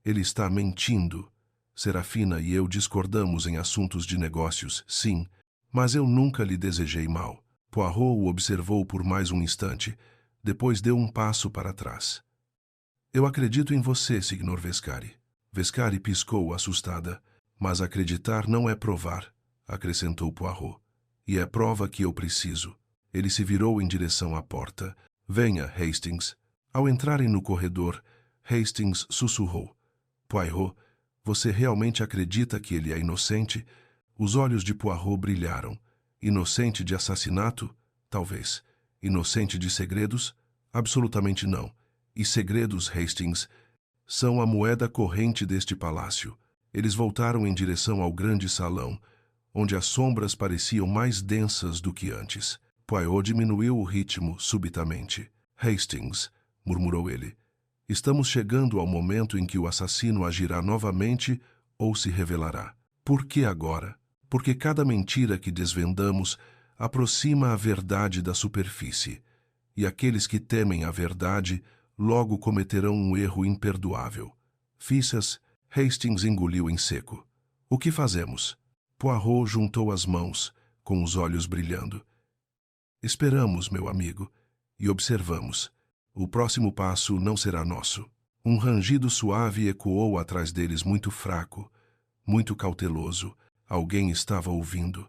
Ele está mentindo. Serafina e eu discordamos em assuntos de negócios, sim, mas eu nunca lhe desejei mal. Poirot o observou por mais um instante, depois deu um passo para trás. Eu acredito em você, Signor Vescari. Vescari piscou, assustada. Mas acreditar não é provar, acrescentou Poirot. E é prova que eu preciso. Ele se virou em direção à porta. Venha, Hastings. Ao entrarem no corredor, Hastings sussurrou. Poirot, você realmente acredita que ele é inocente? Os olhos de Poirot brilharam. Inocente de assassinato? Talvez. Inocente de segredos? Absolutamente não. E segredos, Hastings, são a moeda corrente deste palácio. Eles voltaram em direção ao grande salão, onde as sombras pareciam mais densas do que antes. Poirot diminuiu o ritmo subitamente. Hastings, murmurou ele, estamos chegando ao momento em que o assassino agirá novamente ou se revelará. Por que agora? Porque cada mentira que desvendamos aproxima a verdade da superfície, e aqueles que temem a verdade logo cometerão um erro imperdoável. Fissas, Hastings engoliu em seco. O que fazemos? Poirot juntou as mãos, com os olhos brilhando. Esperamos, meu amigo, e observamos. O próximo passo não será nosso. Um rangido suave ecoou atrás deles, muito fraco, muito cauteloso. Alguém estava ouvindo.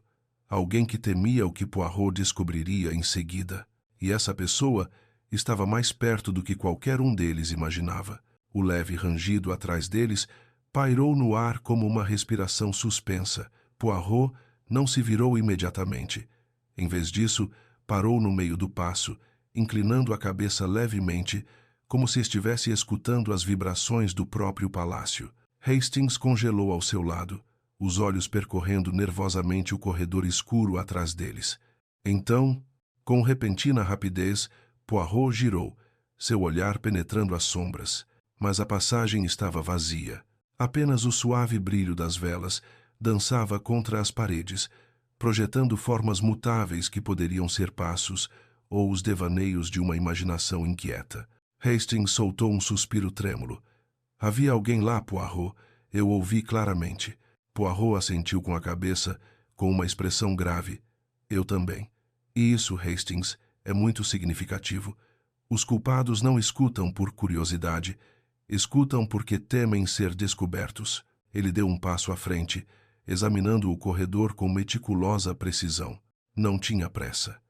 Alguém que temia o que Poirot descobriria em seguida. E essa pessoa estava mais perto do que qualquer um deles imaginava. O leve rangido atrás deles pairou no ar como uma respiração suspensa. Poirot não se virou imediatamente. Em vez disso, parou no meio do passo, inclinando a cabeça levemente, como se estivesse escutando as vibrações do próprio palácio. Hastings congelou ao seu lado, os olhos percorrendo nervosamente o corredor escuro atrás deles. Então, com repentina rapidez, Poirot girou, seu olhar penetrando as sombras, mas a passagem estava vazia. Apenas o suave brilho das velas dançava contra as paredes, projetando formas mutáveis que poderiam ser passos ou os devaneios de uma imaginação inquieta. Hastings soltou um suspiro trêmulo. Havia alguém lá, Poirot. Eu ouvi claramente. Poirot assentiu com a cabeça, com uma expressão grave. Eu também. E isso, Hastings, é muito significativo. Os culpados não escutam por curiosidade, escutam porque temem ser descobertos. Ele deu um passo à frente, examinando o corredor com meticulosa precisão. Não tinha pressa.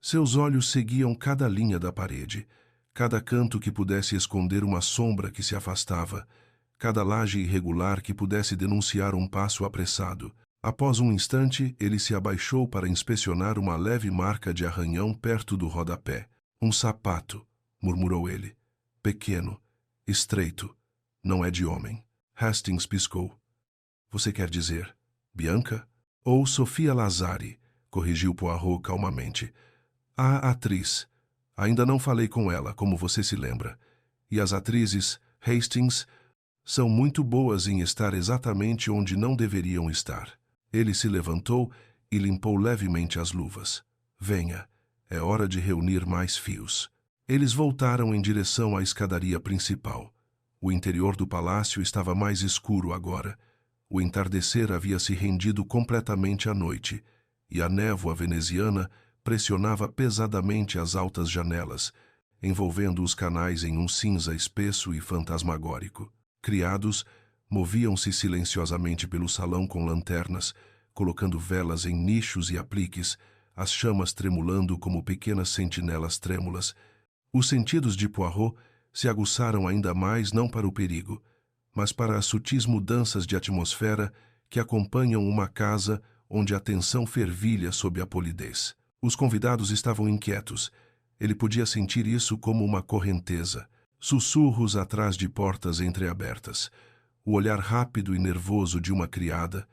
Seus olhos seguiam cada linha da parede, cada canto que pudesse esconder uma sombra que se afastava, cada laje irregular que pudesse denunciar um passo apressado. Após um instante, ele se abaixou para inspecionar uma leve marca de arranhão perto do rodapé. Um sapato, murmurou ele. Pequeno, estreito, não é de homem. Hastings piscou. Você quer dizer Bianca? Ou Sofia Lazari, corrigiu Poirot calmamente. A atriz. Ainda não falei com ela, como você se lembra. E as atrizes, Hastings, são muito boas em estar exatamente onde não deveriam estar. Ele se levantou e limpou levemente as luvas. Venha, é hora de reunir mais fios. Eles voltaram em direção à escadaria principal. O interior do palácio estava mais escuro agora. O entardecer havia se rendido completamente à noite, e a névoa veneziana pressionava pesadamente as altas janelas, envolvendo os canais em um cinza espesso e fantasmagórico. Criados moviam-se silenciosamente pelo salão com lanternas, colocando velas em nichos e apliques, as chamas tremulando como pequenas sentinelas trêmulas. Os sentidos de Poirot se aguçaram ainda mais não para o perigo, mas para as sutis mudanças de atmosfera que acompanham uma casa onde a tensão fervilha sob a polidez. Os convidados estavam inquietos. Ele podia sentir isso como uma correnteza. Sussurros atrás de portas entreabertas, o olhar rápido e nervoso de uma criada,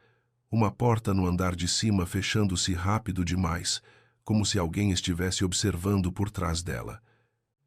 uma porta no andar de cima fechando-se rápido demais, como se alguém estivesse observando por trás dela.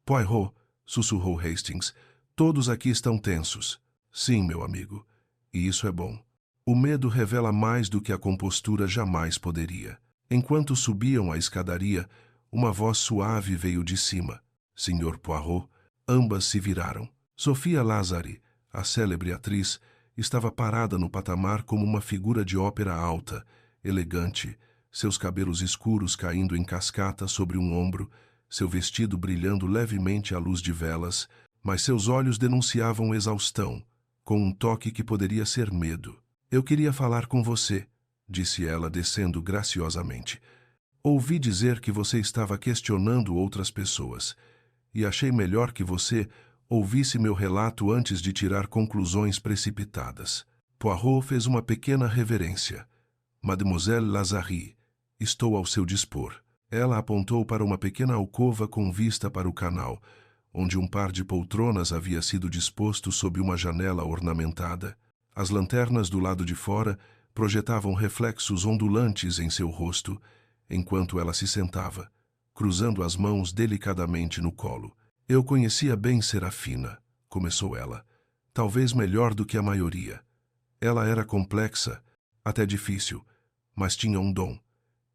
Poirot, sussurrou Hastings, todos aqui estão tensos. Sim, meu amigo, e isso é bom. O medo revela mais do que a compostura jamais poderia. Enquanto subiam a escadaria, uma voz suave veio de cima. Senhor Poirot. Ambas se viraram. Sofia Lazari, a célebre atriz, estava parada no patamar como uma figura de ópera alta, elegante, seus cabelos escuros caindo em cascata sobre um ombro, seu vestido brilhando levemente à luz de velas, mas seus olhos denunciavam exaustão, com um toque que poderia ser medo. Eu queria falar com você, disse ela descendo graciosamente. Ouvi dizer que você estava questionando outras pessoas. E achei melhor que você ouvisse meu relato antes de tirar conclusões precipitadas. Poirot fez uma pequena reverência. Mademoiselle Lazari, estou ao seu dispor. Ela apontou para uma pequena alcova com vista para o canal, onde um par de poltronas havia sido disposto sob uma janela ornamentada. As lanternas do lado de fora projetavam reflexos ondulantes em seu rosto, enquanto ela se sentava, cruzando as mãos delicadamente no colo. Eu conhecia bem Serafina, começou ela, talvez melhor do que a maioria. Ela era complexa, até difícil, mas tinha um dom.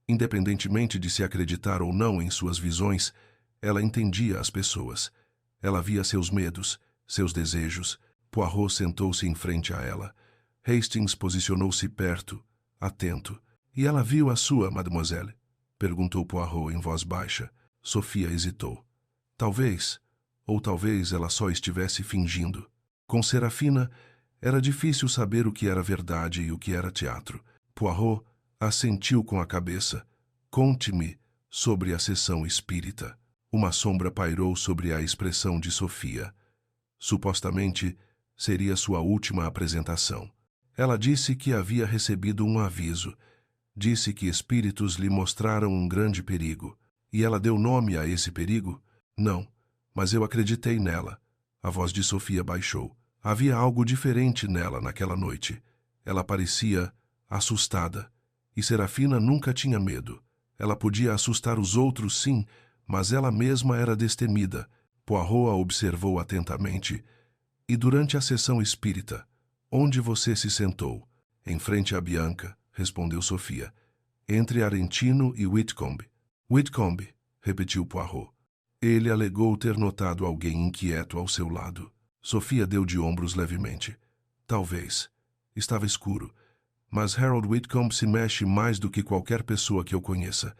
Independentemente de se acreditar ou não em suas visões, ela entendia as pessoas. Ela via seus medos, seus desejos. Poirot sentou-se em frente a ela. Hastings posicionou-se perto, atento. E ela viu a sua, mademoiselle? Perguntou Poirot em voz baixa. Sofia hesitou. Talvez, ou talvez ela só estivesse fingindo. Com Serafina, era difícil saber o que era verdade e o que era teatro. Poirot assentiu com a cabeça. Conte-me sobre a sessão espírita. Uma sombra pairou sobre a expressão de Sofia. Supostamente, seria sua última apresentação. Ela disse que havia recebido um aviso. Disse que espíritos lhe mostraram um grande perigo. E ela deu nome a esse perigo? Não, mas eu acreditei nela. A voz de Sofia baixou. Havia algo diferente nela naquela noite. Ela parecia assustada. E Serafina nunca tinha medo. Ela podia assustar os outros, sim, mas ela mesma era destemida. Poirot a observou atentamente. E durante a sessão espírita, onde você se sentou? Em frente a Bianca, respondeu Sofia. Entre Arentino e Whitcomb. Whitcomb, repetiu Poirot. Ele alegou ter notado alguém inquieto ao seu lado. Sofia deu de ombros levemente. Talvez. Estava escuro. Mas Harold Whitcomb se mexe mais do que qualquer pessoa que eu conheça.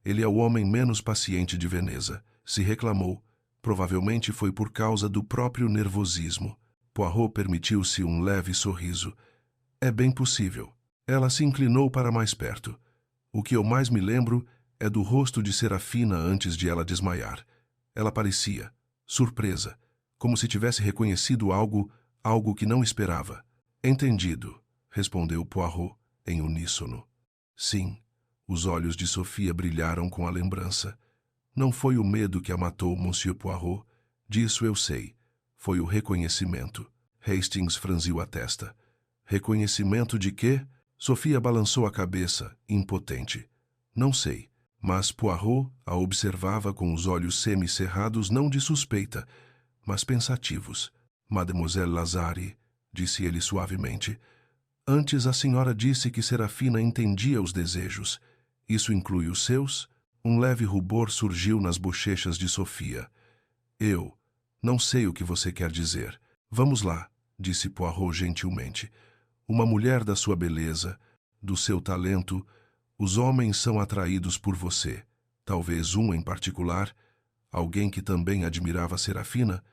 Ele é o homem menos paciente de Veneza. Se reclamou. Provavelmente foi por causa do próprio nervosismo. Poirot permitiu-se um leve sorriso. É bem possível. Ela se inclinou para mais perto. O que eu mais me lembro é do rosto de Serafina antes de ela desmaiar. Ela parecia, surpresa, como se tivesse reconhecido algo que não esperava. Entendido, respondeu Poirot, em uníssono. Sim, os olhos de Sofia brilharam com a lembrança. Não foi o medo que a matou, Monsieur Poirot. Disso eu sei. Foi o reconhecimento. Hastings franziu a testa. Reconhecimento de quê? Sofia balançou a cabeça, impotente. Não sei, mas Poirot a observava com os olhos semicerrados, não de suspeita, mas pensativos. Mademoiselle Lazare, disse ele suavemente, antes a senhora disse que Serafina entendia os desejos. Isso inclui os seus? Um leve rubor surgiu nas bochechas de Sofia. Eu não sei o que você quer dizer. Vamos lá, disse Poirot gentilmente. Uma mulher da sua beleza, do seu talento, os homens são atraídos por você. Talvez um em particular, alguém que também admirava Serafina,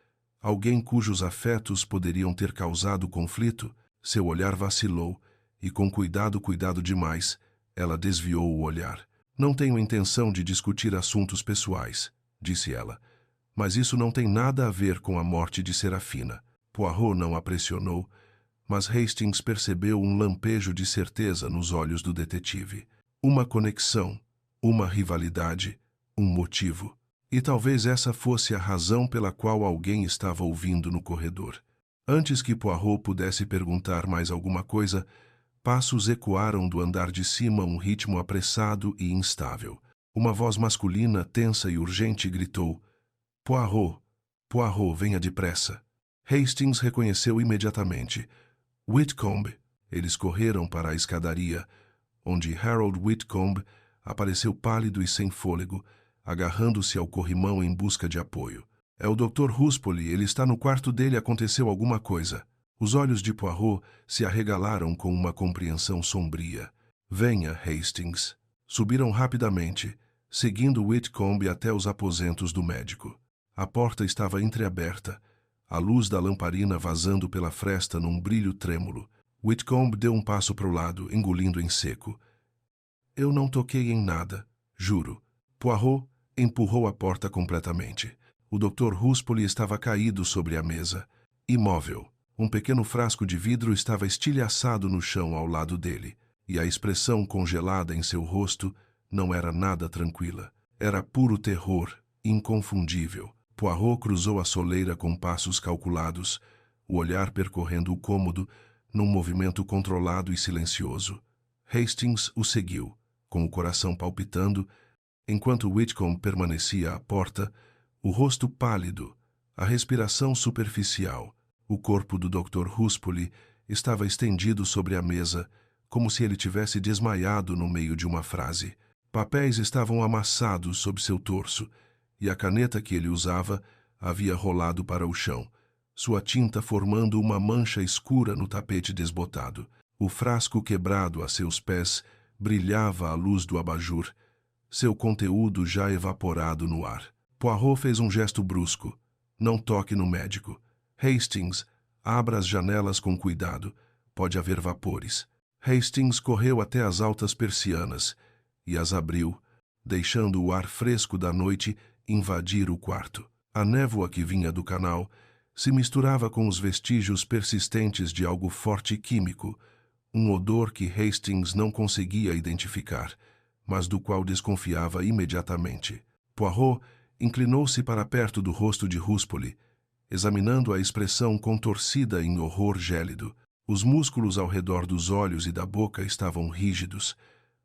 alguém cujos afetos poderiam ter causado conflito. Seu olhar vacilou e, com cuidado demais, ela desviou o olhar. Não tenho intenção de discutir assuntos pessoais, disse ela, mas isso não tem nada a ver com a morte de Serafina. Poirot não a pressionou, mas Hastings percebeu um lampejo de certeza nos olhos do detetive. Uma conexão, uma rivalidade, um motivo. E talvez essa fosse a razão pela qual alguém estava ouvindo no corredor. Antes que Poirot pudesse perguntar mais alguma coisa, passos ecoaram do andar de cima, um ritmo apressado e instável. Uma voz masculina, tensa e urgente, gritou: Poirot, Poirot, venha depressa. Hastings reconheceu imediatamente. Whitcomb. Eles correram para a escadaria, onde Harold Whitcomb apareceu pálido e sem fôlego, agarrando-se ao corrimão em busca de apoio. É o Dr. Ruspoli, ele está no quarto dele, aconteceu alguma coisa. Os olhos de Poirot se arregalaram com uma compreensão sombria. Venha, Hastings. Subiram rapidamente, seguindo Whitcomb até os aposentos do médico. A porta estava entreaberta, a luz da lamparina vazando pela fresta num brilho trêmulo. Whitcomb deu um passo para o lado, engolindo em seco. Eu não toquei em nada, juro. Poirot empurrou a porta completamente. O Dr. Ruspoli estava caído sobre a mesa, imóvel. Um pequeno frasco de vidro estava estilhaçado no chão ao lado dele, e a expressão congelada em seu rosto não era nada tranquila. Era puro terror, inconfundível. Poirot cruzou a soleira com passos calculados, o olhar percorrendo o cômodo, num movimento controlado e silencioso. Hastings o seguiu, com o coração palpitando, enquanto Whitcomb permanecia à porta, o rosto pálido, a respiração superficial. O corpo do Dr. Ruspoli estava estendido sobre a mesa, como se ele tivesse desmaiado no meio de uma frase. Papéis estavam amassados sob seu torso, e a caneta que ele usava havia rolado para o chão, sua tinta formando uma mancha escura no tapete desbotado. O frasco quebrado a seus pés brilhava à luz do abajur, seu conteúdo já evaporado no ar. Poirot fez um gesto brusco. Não toque no médico. Hastings, abra as janelas com cuidado. Pode haver vapores. Hastings correu até as altas persianas e as abriu, deixando o ar fresco da noite invadir o quarto. A névoa que vinha do canal se misturava com os vestígios persistentes de algo forte e químico, um odor que Hastings não conseguia identificar, mas do qual desconfiava imediatamente. Poirot inclinou-se para perto do rosto de Ruspoli, examinando a expressão contorcida em horror gélido. Os músculos ao redor dos olhos e da boca estavam rígidos.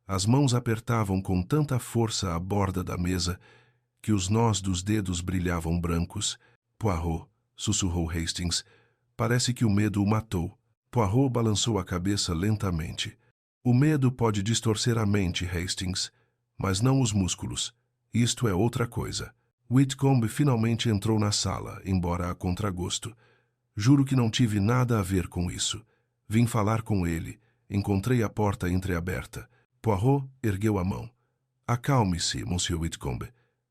As mãos apertavam com tanta força a borda da mesa que os nós dos dedos brilhavam brancos. Poirot, sussurrou Hastings, parece que o medo o matou. Poirot balançou a cabeça lentamente. O medo pode distorcer a mente, Hastings, mas não os músculos. Isto é outra coisa. Whitcomb finalmente entrou na sala, embora a contragosto. Juro que não tive nada a ver com isso. Vim falar com ele. Encontrei a porta entreaberta. Poirot ergueu a mão. Acalme-se, Monsieur Whitcomb.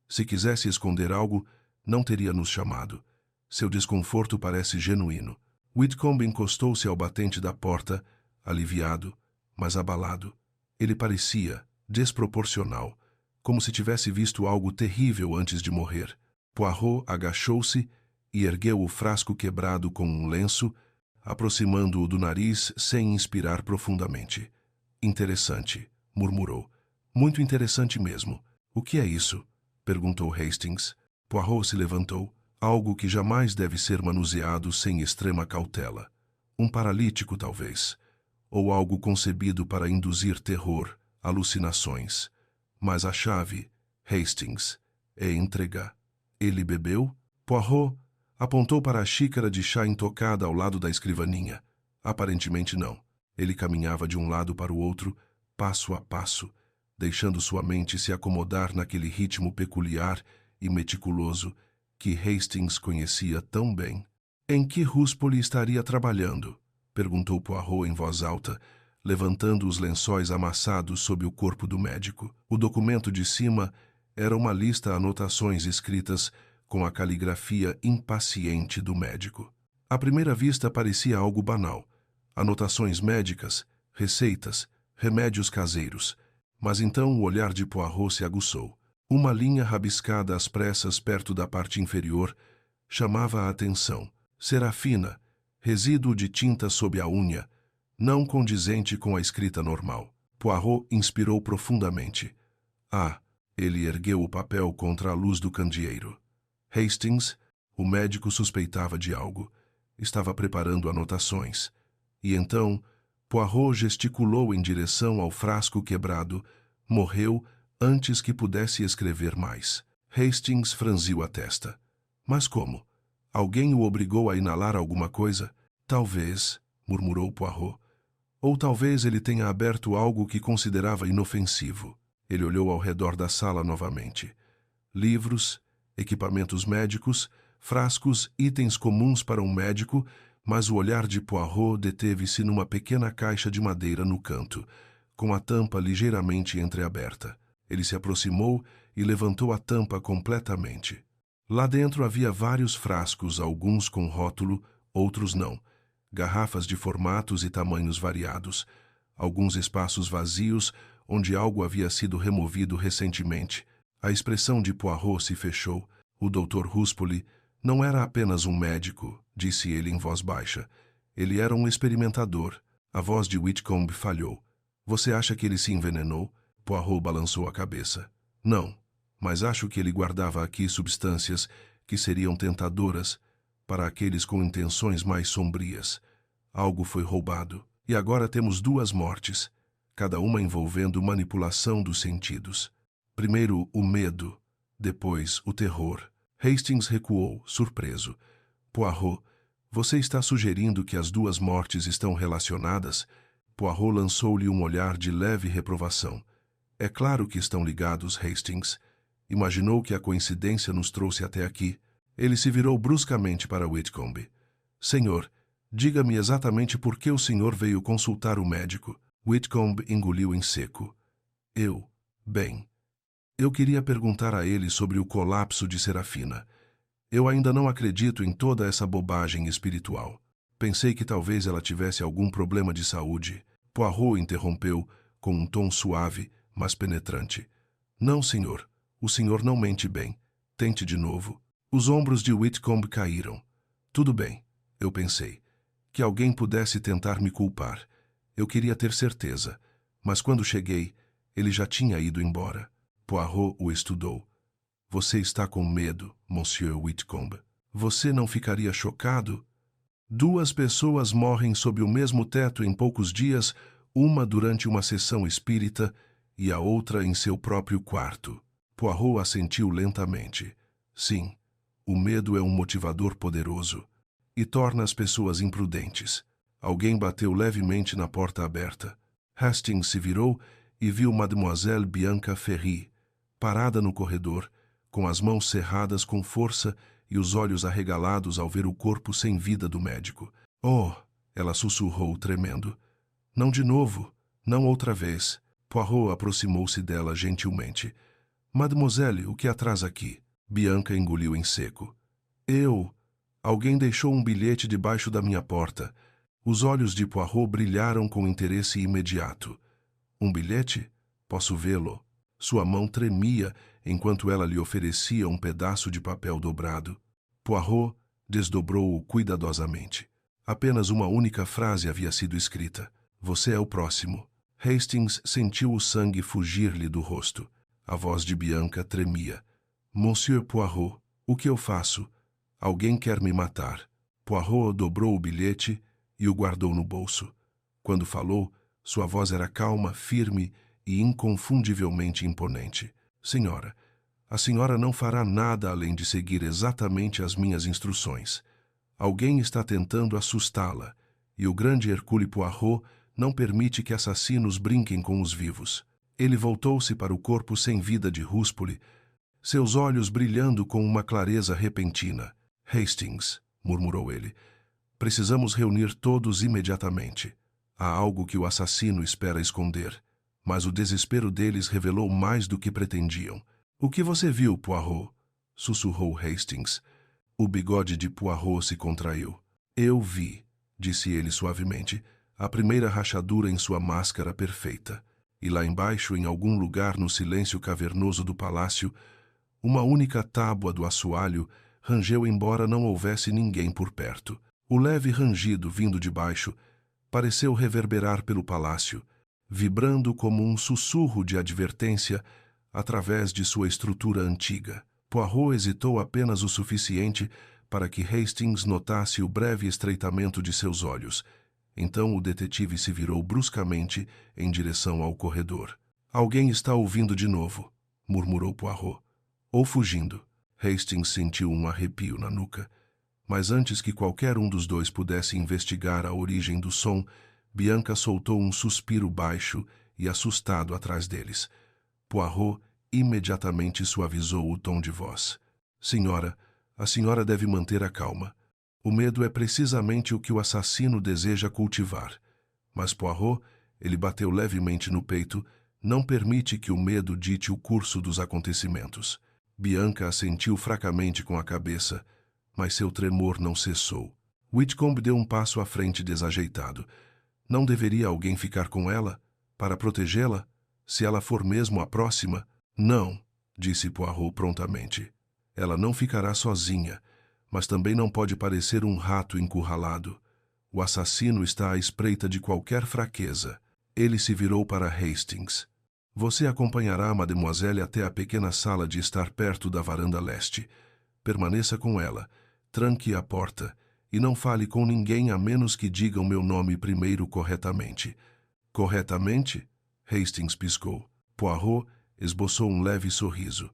Se quisesse esconder algo, não teria nos chamado. Seu desconforto parece genuíno. Whitcomb encostou-se ao batente da porta, aliviado, mas abalado. Ele parecia desproporcional, como se tivesse visto algo terrível antes de morrer. Poirot agachou-se e ergueu o frasco quebrado com um lenço, aproximando-o do nariz sem inspirar profundamente. Interessante, murmurou. Muito interessante mesmo. O que é isso? Perguntou Hastings. Poirot se levantou. Algo que jamais deve ser manuseado sem extrema cautela. Um paralítico, talvez. Ou algo concebido para induzir terror, alucinações. Mas a chave, Hastings, é entregar. Ele bebeu? Poirot apontou para a xícara de chá intocada ao lado da escrivaninha. Aparentemente não. Ele caminhava de um lado para o outro, passo a passo, deixando sua mente se acomodar naquele ritmo peculiar e meticuloso que Hastings conhecia tão bem. Em que Ruspoli estaria trabalhando? Perguntou Poirot em voz alta, levantando os lençóis amassados sob o corpo do médico. O documento de cima era uma lista de anotações escritas com a caligrafia impaciente do médico. À primeira vista parecia algo banal. Anotações médicas, receitas, remédios caseiros. Mas então o olhar de Poirot se aguçou. Uma linha rabiscada às pressas perto da parte inferior chamava a atenção. Serafina, resíduo de tinta sob a unha, não condizente com a escrita normal. Poirot inspirou profundamente. Ah, ele ergueu o papel contra a luz do candeeiro. Hastings, o médico suspeitava de algo. Estava preparando anotações. E então, Poirot gesticulou em direção ao frasco quebrado. Morreu antes que pudesse escrever mais. Hastings franziu a testa. Mas como? Alguém o obrigou a inalar alguma coisa? Talvez, murmurou Poirot. Ou talvez ele tenha aberto algo que considerava inofensivo. Ele olhou ao redor da sala novamente. Livros, equipamentos médicos, frascos, itens comuns para um médico, mas o olhar de Poirot deteve-se numa pequena caixa de madeira no canto, com a tampa ligeiramente entreaberta. Ele se aproximou e levantou a tampa completamente. Lá dentro havia vários frascos, alguns com rótulo, outros não. Garrafas de formatos e tamanhos variados. Alguns espaços vazios, onde algo havia sido removido recentemente. A expressão de Poirot se fechou. O Dr. Ruspoli não era apenas um médico, disse ele em voz baixa. Ele era um experimentador. A voz de Whitcomb falhou. Você acha que ele se envenenou? Poirot balançou a cabeça. Não, mas acho que ele guardava aqui substâncias que seriam tentadoras para aqueles com intenções mais sombrias. Algo foi roubado. E agora temos 2 mortes, cada uma envolvendo manipulação dos sentidos. Primeiro o medo, depois o terror. Hastings recuou, surpreso. Poirot, você está sugerindo que as 2 mortes estão relacionadas? Poirot lançou-lhe um olhar de leve reprovação. É claro que estão ligados, Hastings. Imaginou que a coincidência nos trouxe até aqui. Ele se virou bruscamente para Whitcomb. Senhor, diga-me exatamente por que o senhor veio consultar o médico. Whitcomb engoliu em seco. Bem, eu queria perguntar a ele sobre o colapso de Serafina. Eu ainda não acredito em toda essa bobagem espiritual. Pensei que talvez ela tivesse algum problema de saúde. Poirot interrompeu com um tom suave, mas penetrante. Não, senhor. O senhor não mente bem. Tente de novo. Os ombros de Whitcomb caíram. Tudo bem, eu pensei. Que alguém pudesse tentar me culpar. Eu queria ter certeza. Mas quando cheguei, ele já tinha ido embora. Poirot o estudou. Você está com medo, Monsieur Whitcomb. Você não ficaria chocado? 2 pessoas morrem sob o mesmo teto em poucos dias, uma durante uma sessão espírita e a outra em seu próprio quarto. Poirot assentiu lentamente. Sim, o medo é um motivador poderoso e torna as pessoas imprudentes. Alguém bateu levemente na porta aberta. Hastings se virou e viu Mademoiselle Bianca Ferry, parada no corredor, com as mãos cerradas com força e os olhos arregalados ao ver o corpo sem vida do médico. Oh! Ela sussurrou, tremendo. Não de novo, não outra vez. Poirot aproximou-se dela gentilmente. Mademoiselle, o que a traz aqui? Bianca engoliu em seco. Alguém deixou um bilhete debaixo da minha porta. Os olhos de Poirot brilharam com interesse imediato. Um bilhete? Posso vê-lo? Sua mão tremia enquanto ela lhe oferecia um pedaço de papel dobrado. Poirot desdobrou-o cuidadosamente. Apenas uma única frase havia sido escrita: "Você é o próximo." Hastings sentiu o sangue fugir-lhe do rosto. A voz de Bianca tremia. "Monsieur Poirot, o que eu faço? Alguém quer me matar." Poirot dobrou o bilhete e o guardou no bolso. Quando falou, sua voz era calma, firme e inconfundivelmente imponente. "Senhora, a senhora não fará nada além de seguir exatamente as minhas instruções. Alguém está tentando assustá-la, e o grande Hercule Poirot não permite que assassinos brinquem com os vivos." Ele voltou-se para o corpo sem vida de Ruspoli, seus olhos brilhando com uma clareza repentina. "Hastings", murmurou ele, "precisamos reunir todos imediatamente. Há algo que o assassino espera esconder, mas o desespero deles revelou mais do que pretendiam." "O que você viu, Poirot?" sussurrou Hastings. O bigode de Poirot se contraiu. "Eu vi", disse ele suavemente, "a primeira rachadura em sua máscara perfeita. E lá embaixo, em algum lugar no silêncio cavernoso do palácio, uma única tábua do assoalho rangeu embora não houvesse ninguém por perto. O leve rangido vindo de baixo pareceu reverberar pelo palácio, vibrando como um sussurro de advertência através de sua estrutura antiga. Poirot hesitou apenas o suficiente para que Hastings notasse o breve estreitamento de seus olhos. Então o detetive se virou bruscamente em direção ao corredor. "Alguém está ouvindo de novo", murmurou Poirot. "Ou fugindo." Hastings sentiu um arrepio na nuca. Mas antes que qualquer um dos dois pudesse investigar a origem do som, Bianca soltou um suspiro baixo e assustado atrás deles. Poirot imediatamente suavizou o tom de voz. "Senhora, a senhora deve manter a calma. O medo é precisamente o que o assassino deseja cultivar." Mas Poirot, ele bateu levemente no peito, não permite que o medo dite o curso dos acontecimentos. Bianca assentiu fracamente com a cabeça, mas seu tremor não cessou. Whitcomb deu um passo à frente desajeitado. Não deveria alguém ficar com ela, para protegê-la, se ela for mesmo a próxima? "Não", disse Poirot prontamente. "Ela não ficará sozinha, mas também não pode parecer um rato encurralado. O assassino está à espreita de qualquer fraqueza." Ele se virou para Hastings. "Você acompanhará a mademoiselle até a pequena sala de estar perto da varanda leste. Permaneça com ela, tranque a porta e não fale com ninguém a menos que digam meu nome primeiro corretamente." "Corretamente?" Hastings piscou. Poirot esboçou um leve sorriso.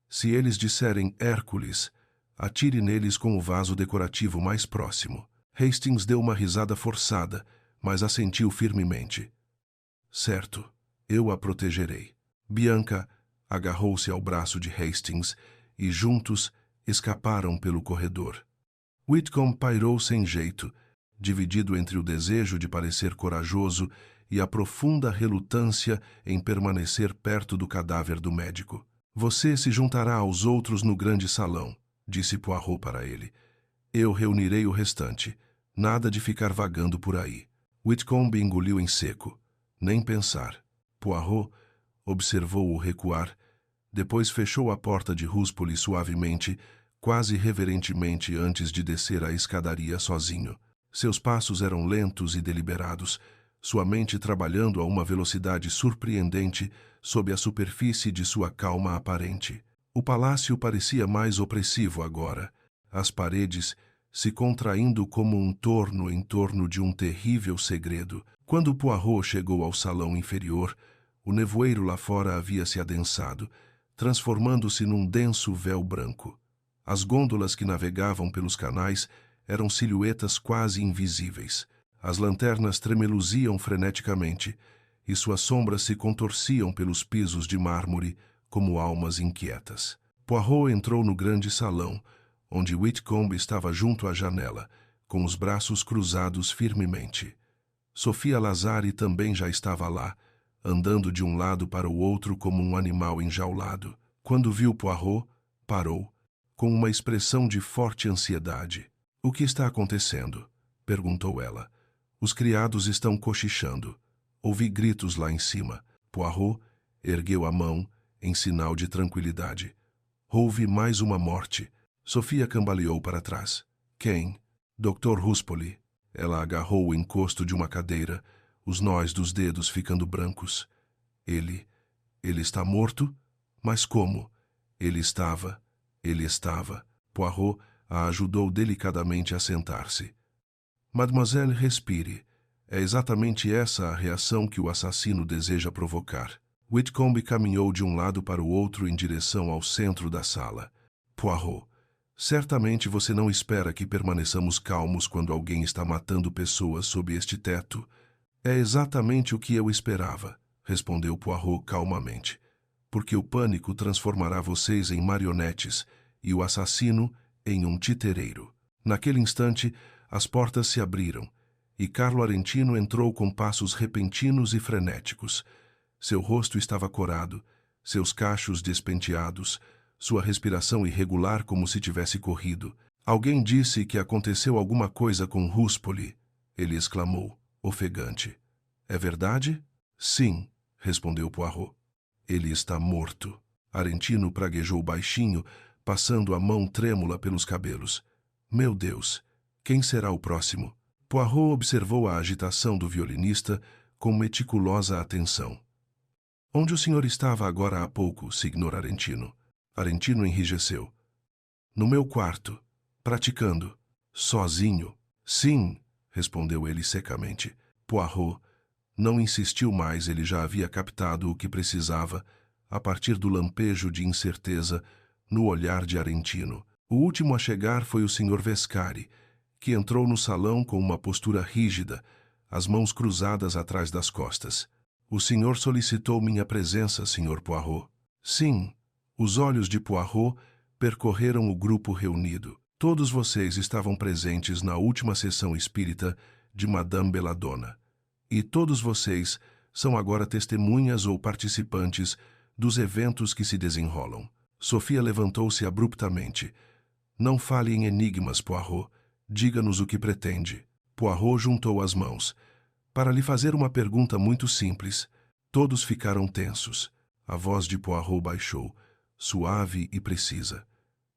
"Se eles disserem Hércules, atire neles com o vaso decorativo mais próximo." Hastings deu uma risada forçada, mas assentiu firmemente. "Certo, eu a protegerei." Bianca agarrou-se ao braço de Hastings e juntos escaparam pelo corredor. Whitcomb pairou sem jeito, dividido entre o desejo de parecer corajoso e a profunda relutância em permanecer perto do cadáver do médico. "Você se juntará aos outros no grande salão", disse Poirot para ele. "Eu reunirei o restante. Nada de ficar vagando por aí." Whitcomb engoliu em seco. Nem pensar. Poirot observou-o recuar, depois fechou a porta de Ruspoli suavemente, quase reverentemente antes de descer a escadaria sozinho. Seus passos eram lentos e deliberados, sua mente trabalhando a uma velocidade surpreendente sob a superfície de sua calma aparente. O palácio parecia mais opressivo agora, as paredes se contraindo como um torno em torno de um terrível segredo. Quando Poirot chegou ao salão inferior, o nevoeiro lá fora havia se adensado, transformando-se num denso véu branco. As gôndolas que navegavam pelos canais eram silhuetas quase invisíveis. As lanternas tremeluziam freneticamente, e suas sombras se contorciam pelos pisos de mármore como almas inquietas. Poirot entrou no grande salão, onde Whitcomb estava junto à janela, com os braços cruzados firmemente. Sofia Lazari também já estava lá, andando de um lado para o outro como um animal enjaulado. Quando viu Poirot, parou, com uma expressão de forte ansiedade. "O que está acontecendo?" perguntou ela. "Os criados estão cochichando. Ouvi gritos lá em cima." Poirot ergueu a mão em sinal de tranquilidade. Houve mais uma morte. Sofia cambaleou para trás. Quem? Dr. Ruspoli. Ela agarrou o encosto de uma cadeira, os nós dos dedos ficando brancos. Ele está morto? Mas como? Ele estava. Poirot a ajudou delicadamente a sentar-se. Mademoiselle, respire. É exatamente essa a reação que o assassino deseja provocar. Whitcomb caminhou de um lado para o outro em direção ao centro da sala. Poirot, certamente você não espera que permaneçamos calmos quando alguém está matando pessoas sob este teto. É exatamente o que eu esperava, respondeu Poirot calmamente. Porque o pânico transformará vocês em marionetes e o assassino em um titereiro. Naquele instante, as portas se abriram e Carlo Arentino entrou com passos repentinos e frenéticos. Seu rosto estava corado, seus cachos despenteados, sua respiração irregular como se tivesse corrido. Alguém disse que aconteceu alguma coisa com Ruspoli, ele exclamou, ofegante. É verdade? Sim, respondeu Poirot. Ele está morto. Arentino praguejou baixinho, passando a mão trêmula pelos cabelos. Meu Deus, quem será o próximo? Poirot observou a agitação do violinista com meticulosa atenção. Onde o senhor estava agora há pouco, Signor Arentino? Arentino enrijeceu. No meu quarto, praticando. Sozinho? Sim, respondeu ele secamente. Poirot não insistiu mais, ele já havia captado o que precisava, a partir do lampejo de incerteza no olhar de Arentino. O último a chegar foi o Sr. Vescari, que entrou no salão com uma postura rígida, as mãos cruzadas atrás das costas. O senhor solicitou minha presença, Sr. Poirot. Sim. Os olhos de Poirot percorreram o grupo reunido. Todos vocês estavam presentes na última sessão espírita de Madame Belladonna. E todos vocês são agora testemunhas ou participantes dos eventos que se desenrolam. Sofia levantou-se abruptamente. Não fale em enigmas, Poirot. Diga-nos o que pretende. Poirot juntou as mãos. Para lhe fazer uma pergunta muito simples. Todos ficaram tensos. A voz de Poirot baixou, suave e precisa.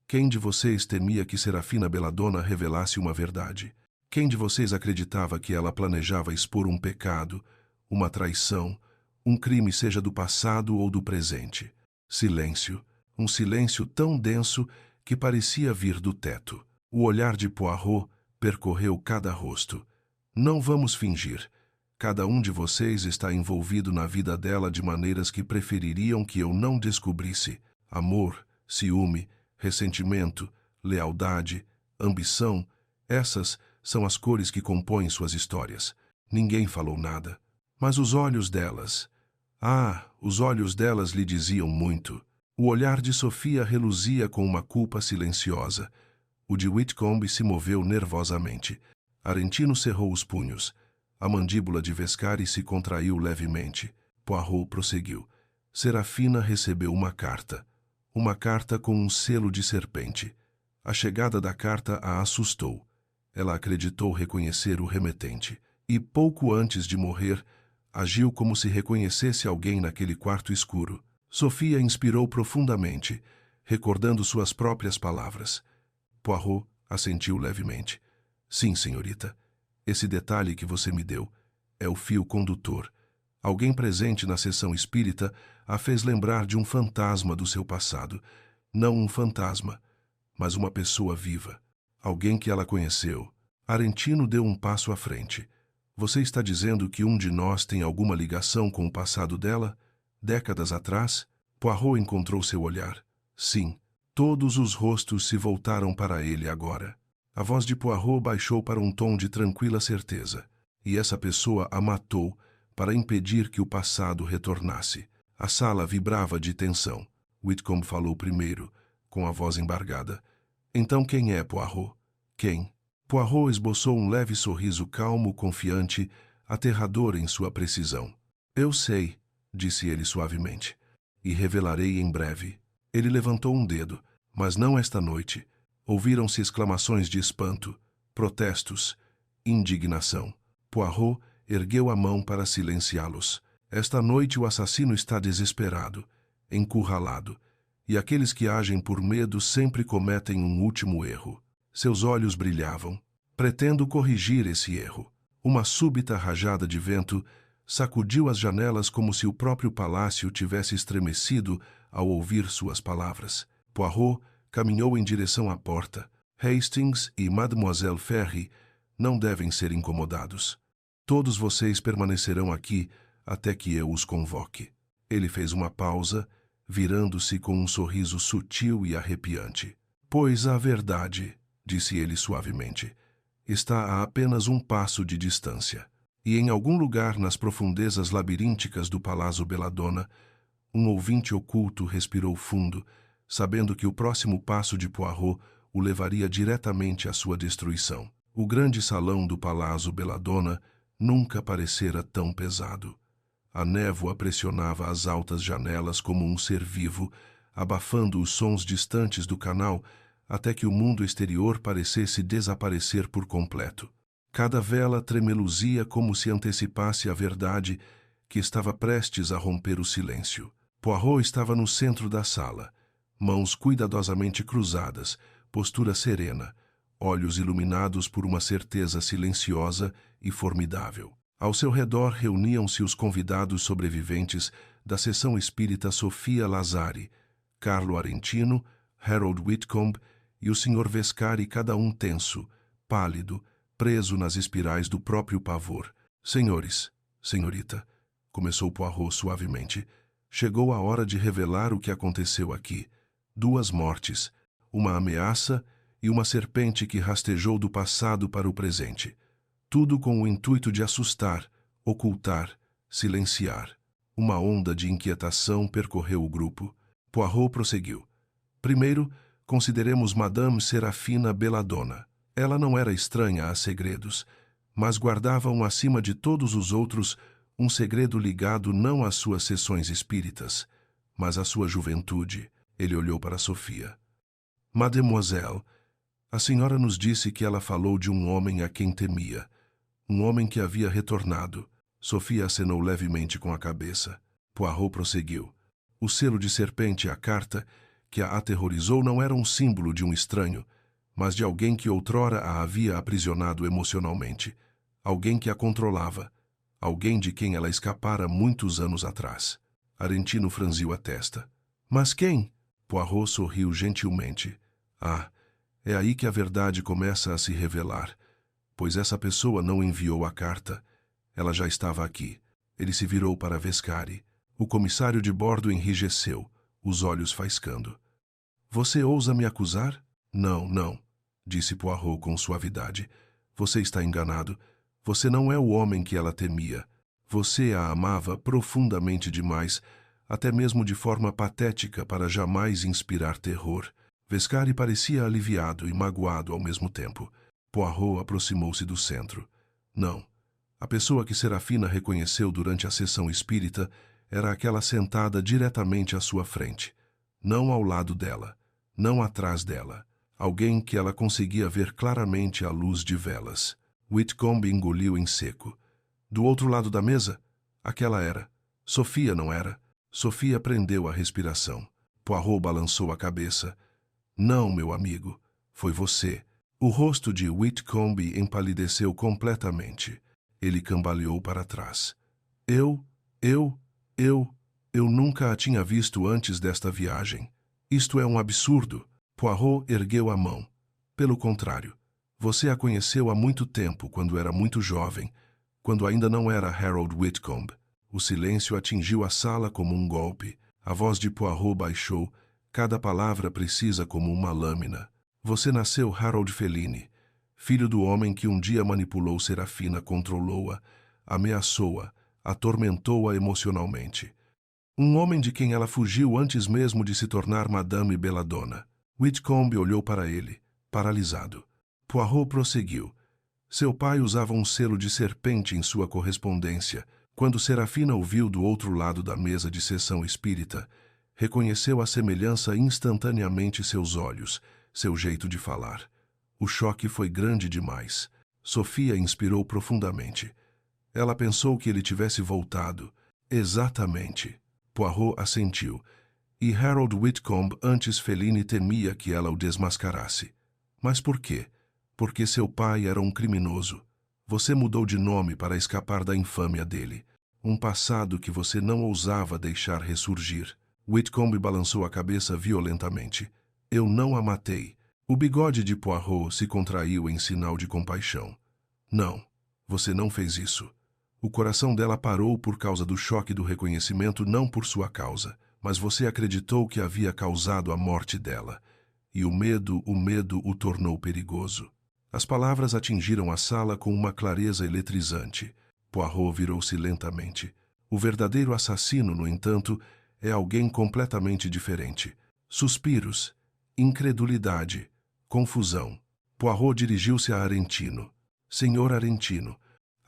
Quem de vocês temia que Serafina Belladonna revelasse uma verdade? Quem de vocês acreditava que ela planejava expor um pecado, uma traição, um crime seja do passado ou do presente? Silêncio. Um silêncio tão denso que parecia vir do teto. O olhar de Poirot percorreu cada rosto. Não vamos fingir. Cada um de vocês está envolvido na vida dela de maneiras que prefeririam que eu não descobrisse. Amor, ciúme, ressentimento, lealdade, ambição, essas são as cores que compõem suas histórias. Ninguém falou nada. Mas os olhos delas... os olhos delas lhe diziam muito. O olhar de Sofia reluzia com uma culpa silenciosa. O de Whitcomb se moveu nervosamente. Arentino cerrou os punhos. A mandíbula de Vescari se contraiu levemente. Poirot prosseguiu. Serafina recebeu uma carta. Uma carta com um selo de serpente. A chegada da carta a assustou. Ela acreditou reconhecer o remetente. E pouco antes de morrer, agiu como se reconhecesse alguém naquele quarto escuro. Sofia inspirou profundamente, recordando suas próprias palavras. Poirot assentiu levemente. Sim, senhorita. Esse detalhe que você me deu é o fio condutor. Alguém presente na sessão espírita a fez lembrar de um fantasma do seu passado. Não um fantasma, mas uma pessoa viva. Alguém que ela conheceu. Arentino deu um passo à frente. Você está dizendo que um de nós tem alguma ligação com o passado dela? Décadas atrás? Poirot encontrou seu olhar. Sim. Todos os rostos se voltaram para ele agora. A voz de Poirot baixou para um tom de tranquila certeza. E essa pessoa a matou para impedir que o passado retornasse. A sala vibrava de tensão. Whitcomb falou primeiro, com a voz embargada. Então quem é Poirot? Quem? Poirot esboçou um leve sorriso calmo, confiante, aterrador em sua precisão. Eu sei, disse ele suavemente, e revelarei em breve. Ele levantou um dedo, mas não esta noite. Ouviram-se exclamações de espanto, protestos, indignação. Poirot ergueu a mão para silenciá-los. Esta noite o assassino está desesperado. encurralado, e aqueles que agem por medo sempre cometem um último erro. Seus olhos brilhavam. Pretendo corrigir esse erro. Uma súbita rajada de vento sacudiu as janelas como se o próprio palácio tivesse estremecido ao ouvir suas palavras. Poirot caminhou em direção à porta. Hastings e Mademoiselle Ferry não devem ser incomodados. Todos vocês permanecerão aqui até que eu os convoque. Ele fez uma pausa, virando-se com um sorriso sutil e arrepiante. Pois a verdade, disse ele suavemente, está a apenas um passo de distância. E em algum lugar nas profundezas labirínticas do Palácio Belladonna, um ouvinte oculto respirou fundo, sabendo que o próximo passo de Poirot o levaria diretamente à sua destruição. O grande salão do Palácio Belladonna nunca parecera tão pesado. A névoa pressionava as altas janelas como um ser vivo, abafando os sons distantes do canal até que o mundo exterior parecesse desaparecer por completo. Cada vela tremeluzia como se antecipasse a verdade que estava prestes a romper o silêncio. Poirot estava no centro da sala, mãos cuidadosamente cruzadas, postura serena, olhos iluminados por uma certeza silenciosa e formidável. Ao seu redor reuniam-se os convidados sobreviventes da sessão espírita Sofia Lazari, Carlo Arentino, Harold Whitcomb e o Sr. Vescari, cada um tenso, pálido, preso nas espirais do próprio pavor. Senhores, senhorita, começou Poirot suavemente, chegou a hora de revelar o que aconteceu aqui. 2 mortes, uma ameaça e uma serpente que rastejou do passado para o presente. Tudo com o intuito de assustar, ocultar, silenciar. Uma onda de inquietação percorreu o grupo. Poirot prosseguiu. Primeiro, consideremos Madame Serafina Belladonna. Ela não era estranha a segredos, mas guardava acima de todos os outros um segredo ligado não às suas sessões espíritas, mas à sua juventude. Ele olhou para Sofia. Mademoiselle, a senhora nos disse que ela falou de um homem a quem temia, um homem que havia retornado. Sofia acenou levemente com a cabeça. Poirot prosseguiu. O selo de serpente e a carta que a aterrorizou não era um símbolo de um estranho, mas de alguém que outrora a havia aprisionado emocionalmente, alguém que a controlava, alguém de quem ela escapara muitos anos atrás. Arentino franziu a testa. Mas quem? Poirot sorriu gentilmente. Ah, é aí que a verdade começa a se revelar, pois essa pessoa não enviou a carta. Ela já estava aqui. Ele se virou para Vescari. O comissário de bordo enrijeceu, os olhos faiscando. Você ousa me acusar? Não, não, disse Poirot com suavidade. Você está enganado. Você não é o homem que ela temia. Você a amava profundamente demais, até mesmo de forma patética para jamais inspirar terror. Vescari parecia aliviado e magoado ao mesmo tempo. Poirot aproximou-se do centro. Não. A pessoa que Serafina reconheceu durante a sessão espírita era aquela sentada diretamente à sua frente. Não ao lado dela, não atrás dela. Alguém que ela conseguia ver claramente à luz de velas. Whitcomb engoliu em seco. Do outro lado da mesa? Aquela era. Sofia não era. Sofia prendeu a respiração. Poirot balançou a cabeça. Não, meu amigo. Foi você. O rosto de Whitcomb empalideceu completamente. Ele cambaleou para trás. Eu nunca a tinha visto antes desta viagem. Isto é um absurdo. Poirot ergueu a mão. Pelo contrário, você a conheceu há muito tempo, quando era muito jovem, quando ainda não era Harold Whitcomb. O silêncio atingiu a sala como um golpe. A voz de Poirot baixou, cada palavra precisa como uma lâmina. Você nasceu Harold Fellini, filho do homem que um dia manipulou Serafina, controlou-a, ameaçou-a, atormentou-a emocionalmente. Um homem de quem ela fugiu antes mesmo de se tornar Madame Belladonna. Whitcomb olhou para ele, paralisado. Poirot prosseguiu. Seu pai usava um selo de serpente em sua correspondência. Quando Serafina o viu do outro lado da mesa de sessão espírita, reconheceu a semelhança instantaneamente seus olhos, seu jeito de falar. O choque foi grande demais. Sofia inspirou profundamente. Ela pensou que ele tivesse voltado. Exatamente. Poirot assentiu. E Harold Whitcomb antes Feline temia que ela o desmascarasse. Mas por quê? Porque seu pai era um criminoso. Você mudou de nome para escapar da infâmia dele. Um passado que você não ousava deixar ressurgir. Whitcomb balançou a cabeça violentamente. Eu não a matei. O bigode de Poirot se contraiu em sinal de compaixão. Não, você não fez isso. O coração dela parou por causa do choque do reconhecimento, não por sua causa. Mas você acreditou que havia causado a morte dela. E o medo o tornou perigoso. As palavras atingiram a sala com uma clareza eletrizante. Poirot virou-se lentamente. O verdadeiro assassino, no entanto, é alguém completamente diferente. Suspiros, incredulidade, confusão. Poirot dirigiu-se a Arentino. Senhor Arentino,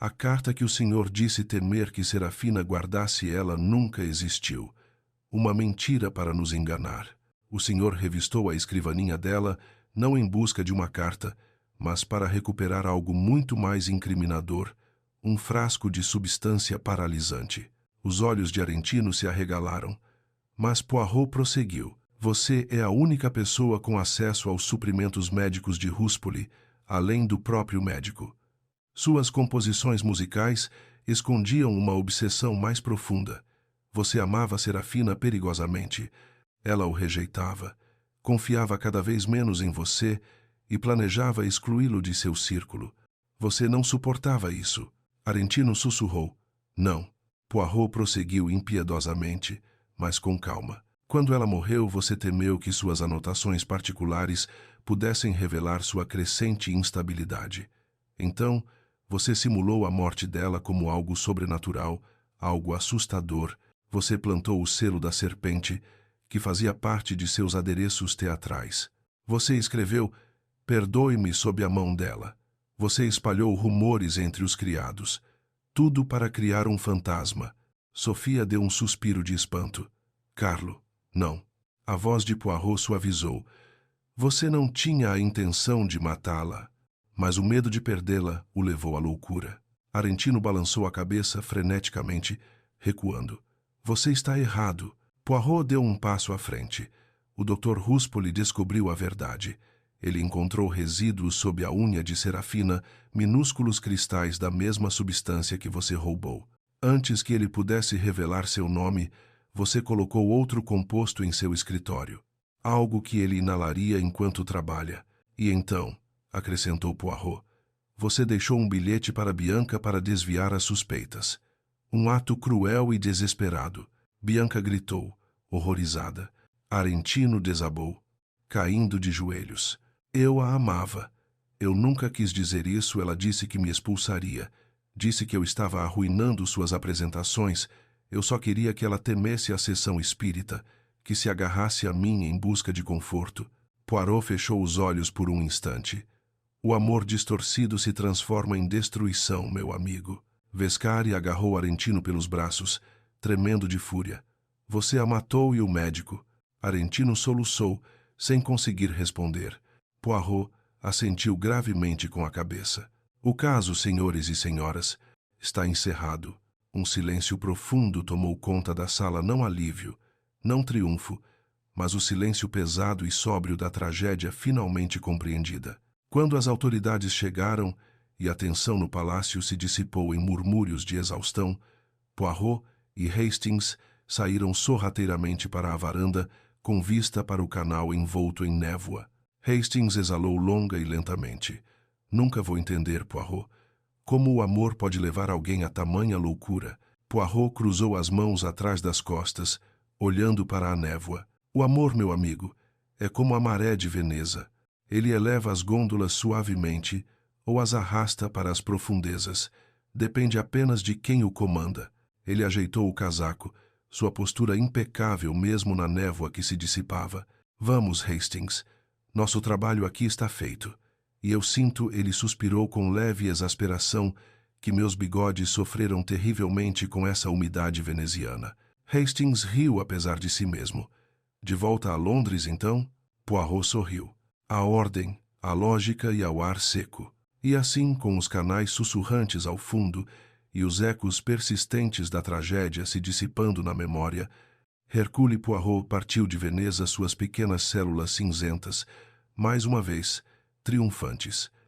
a carta que o senhor disse temer que Serafina guardasse ela nunca existiu. Uma mentira para nos enganar. O senhor revistou a escrivaninha dela, não em busca de uma carta, mas para recuperar algo muito mais incriminador, um frasco de substância paralisante. Os olhos de Arentino se arregalaram, mas Poirot prosseguiu. Você é a única pessoa com acesso aos suprimentos médicos de Ruspoli, além do próprio médico. Suas composições musicais escondiam uma obsessão mais profunda. Você amava Serafina perigosamente. Ela o rejeitava, confiava cada vez menos em você e planejava excluí-lo de seu círculo. Você não suportava isso. Arentino sussurrou. Não. Poirot prosseguiu impiedosamente, mas com calma. Quando ela morreu, você temeu que suas anotações particulares pudessem revelar sua crescente instabilidade. Então, você simulou a morte dela como algo sobrenatural, algo assustador. Você plantou o selo da serpente, que fazia parte de seus adereços teatrais. Você escreveu, perdoe-me sob a mão dela. Você espalhou rumores entre os criados. Tudo para criar um fantasma. Sofia deu um suspiro de espanto. Carlo, não. A voz de Poirot suavizou. Você não tinha a intenção de matá-la, mas o medo de perdê-la o levou à loucura. Arentino balançou a cabeça freneticamente, recuando. Você está errado. Poirot deu um passo à frente. O Dr. Ruspoli descobriu a verdade. Ele encontrou resíduos sob a unha de Serafina, minúsculos cristais da mesma substância que você roubou. Antes que ele pudesse revelar seu nome, você colocou outro composto em seu escritório. Algo que ele inalaria enquanto trabalha. E então, acrescentou Poirot, você deixou um bilhete para Bianca para desviar as suspeitas. Um ato cruel e desesperado. Bianca gritou, horrorizada. Arentino desabou, caindo de joelhos. Eu a amava. Eu nunca quis dizer isso, ela disse que me expulsaria. Disse que eu estava arruinando suas apresentações. Eu só queria que ela temesse a sessão espírita, que se agarrasse a mim em busca de conforto. Poirot fechou os olhos por um instante. O amor distorcido se transforma em destruição, meu amigo. Vescari agarrou Arentino pelos braços, tremendo de fúria. Você a matou e o médico. Arentino soluçou, sem conseguir responder. Poirot assentiu gravemente com a cabeça. O caso, senhores e senhoras, está encerrado. Um silêncio profundo tomou conta da sala, não alívio, não triunfo, mas o silêncio pesado e sóbrio da tragédia finalmente compreendida. Quando as autoridades chegaram e a tensão no palácio se dissipou em murmúrios de exaustão, Poirot e Hastings saíram sorrateiramente para a varanda, com vista para o canal envolto em névoa. Hastings exalou longa e lentamente. Nunca vou entender, Poirot. Como o amor pode levar alguém a tamanha loucura? Poirot cruzou as mãos atrás das costas, olhando para a névoa. O amor, meu amigo, é como a maré de Veneza. Ele eleva as gôndolas suavemente ou as arrasta para as profundezas. Depende apenas de quem o comanda. Ele ajeitou o casaco, sua postura impecável mesmo na névoa que se dissipava. Vamos, Hastings. Nosso trabalho aqui está feito. E eu sinto, ele suspirou com leve exasperação, que meus bigodes sofreram terrivelmente com essa umidade veneziana. Hastings riu apesar de si mesmo. De volta a Londres, então? Poirot sorriu. A ordem, a lógica e ao ar seco. E assim, com os canais sussurrantes ao fundo e os ecos persistentes da tragédia se dissipando na memória, Hercule Poirot partiu de Veneza suas pequenas células cinzentas, mais uma vez, triunfantes.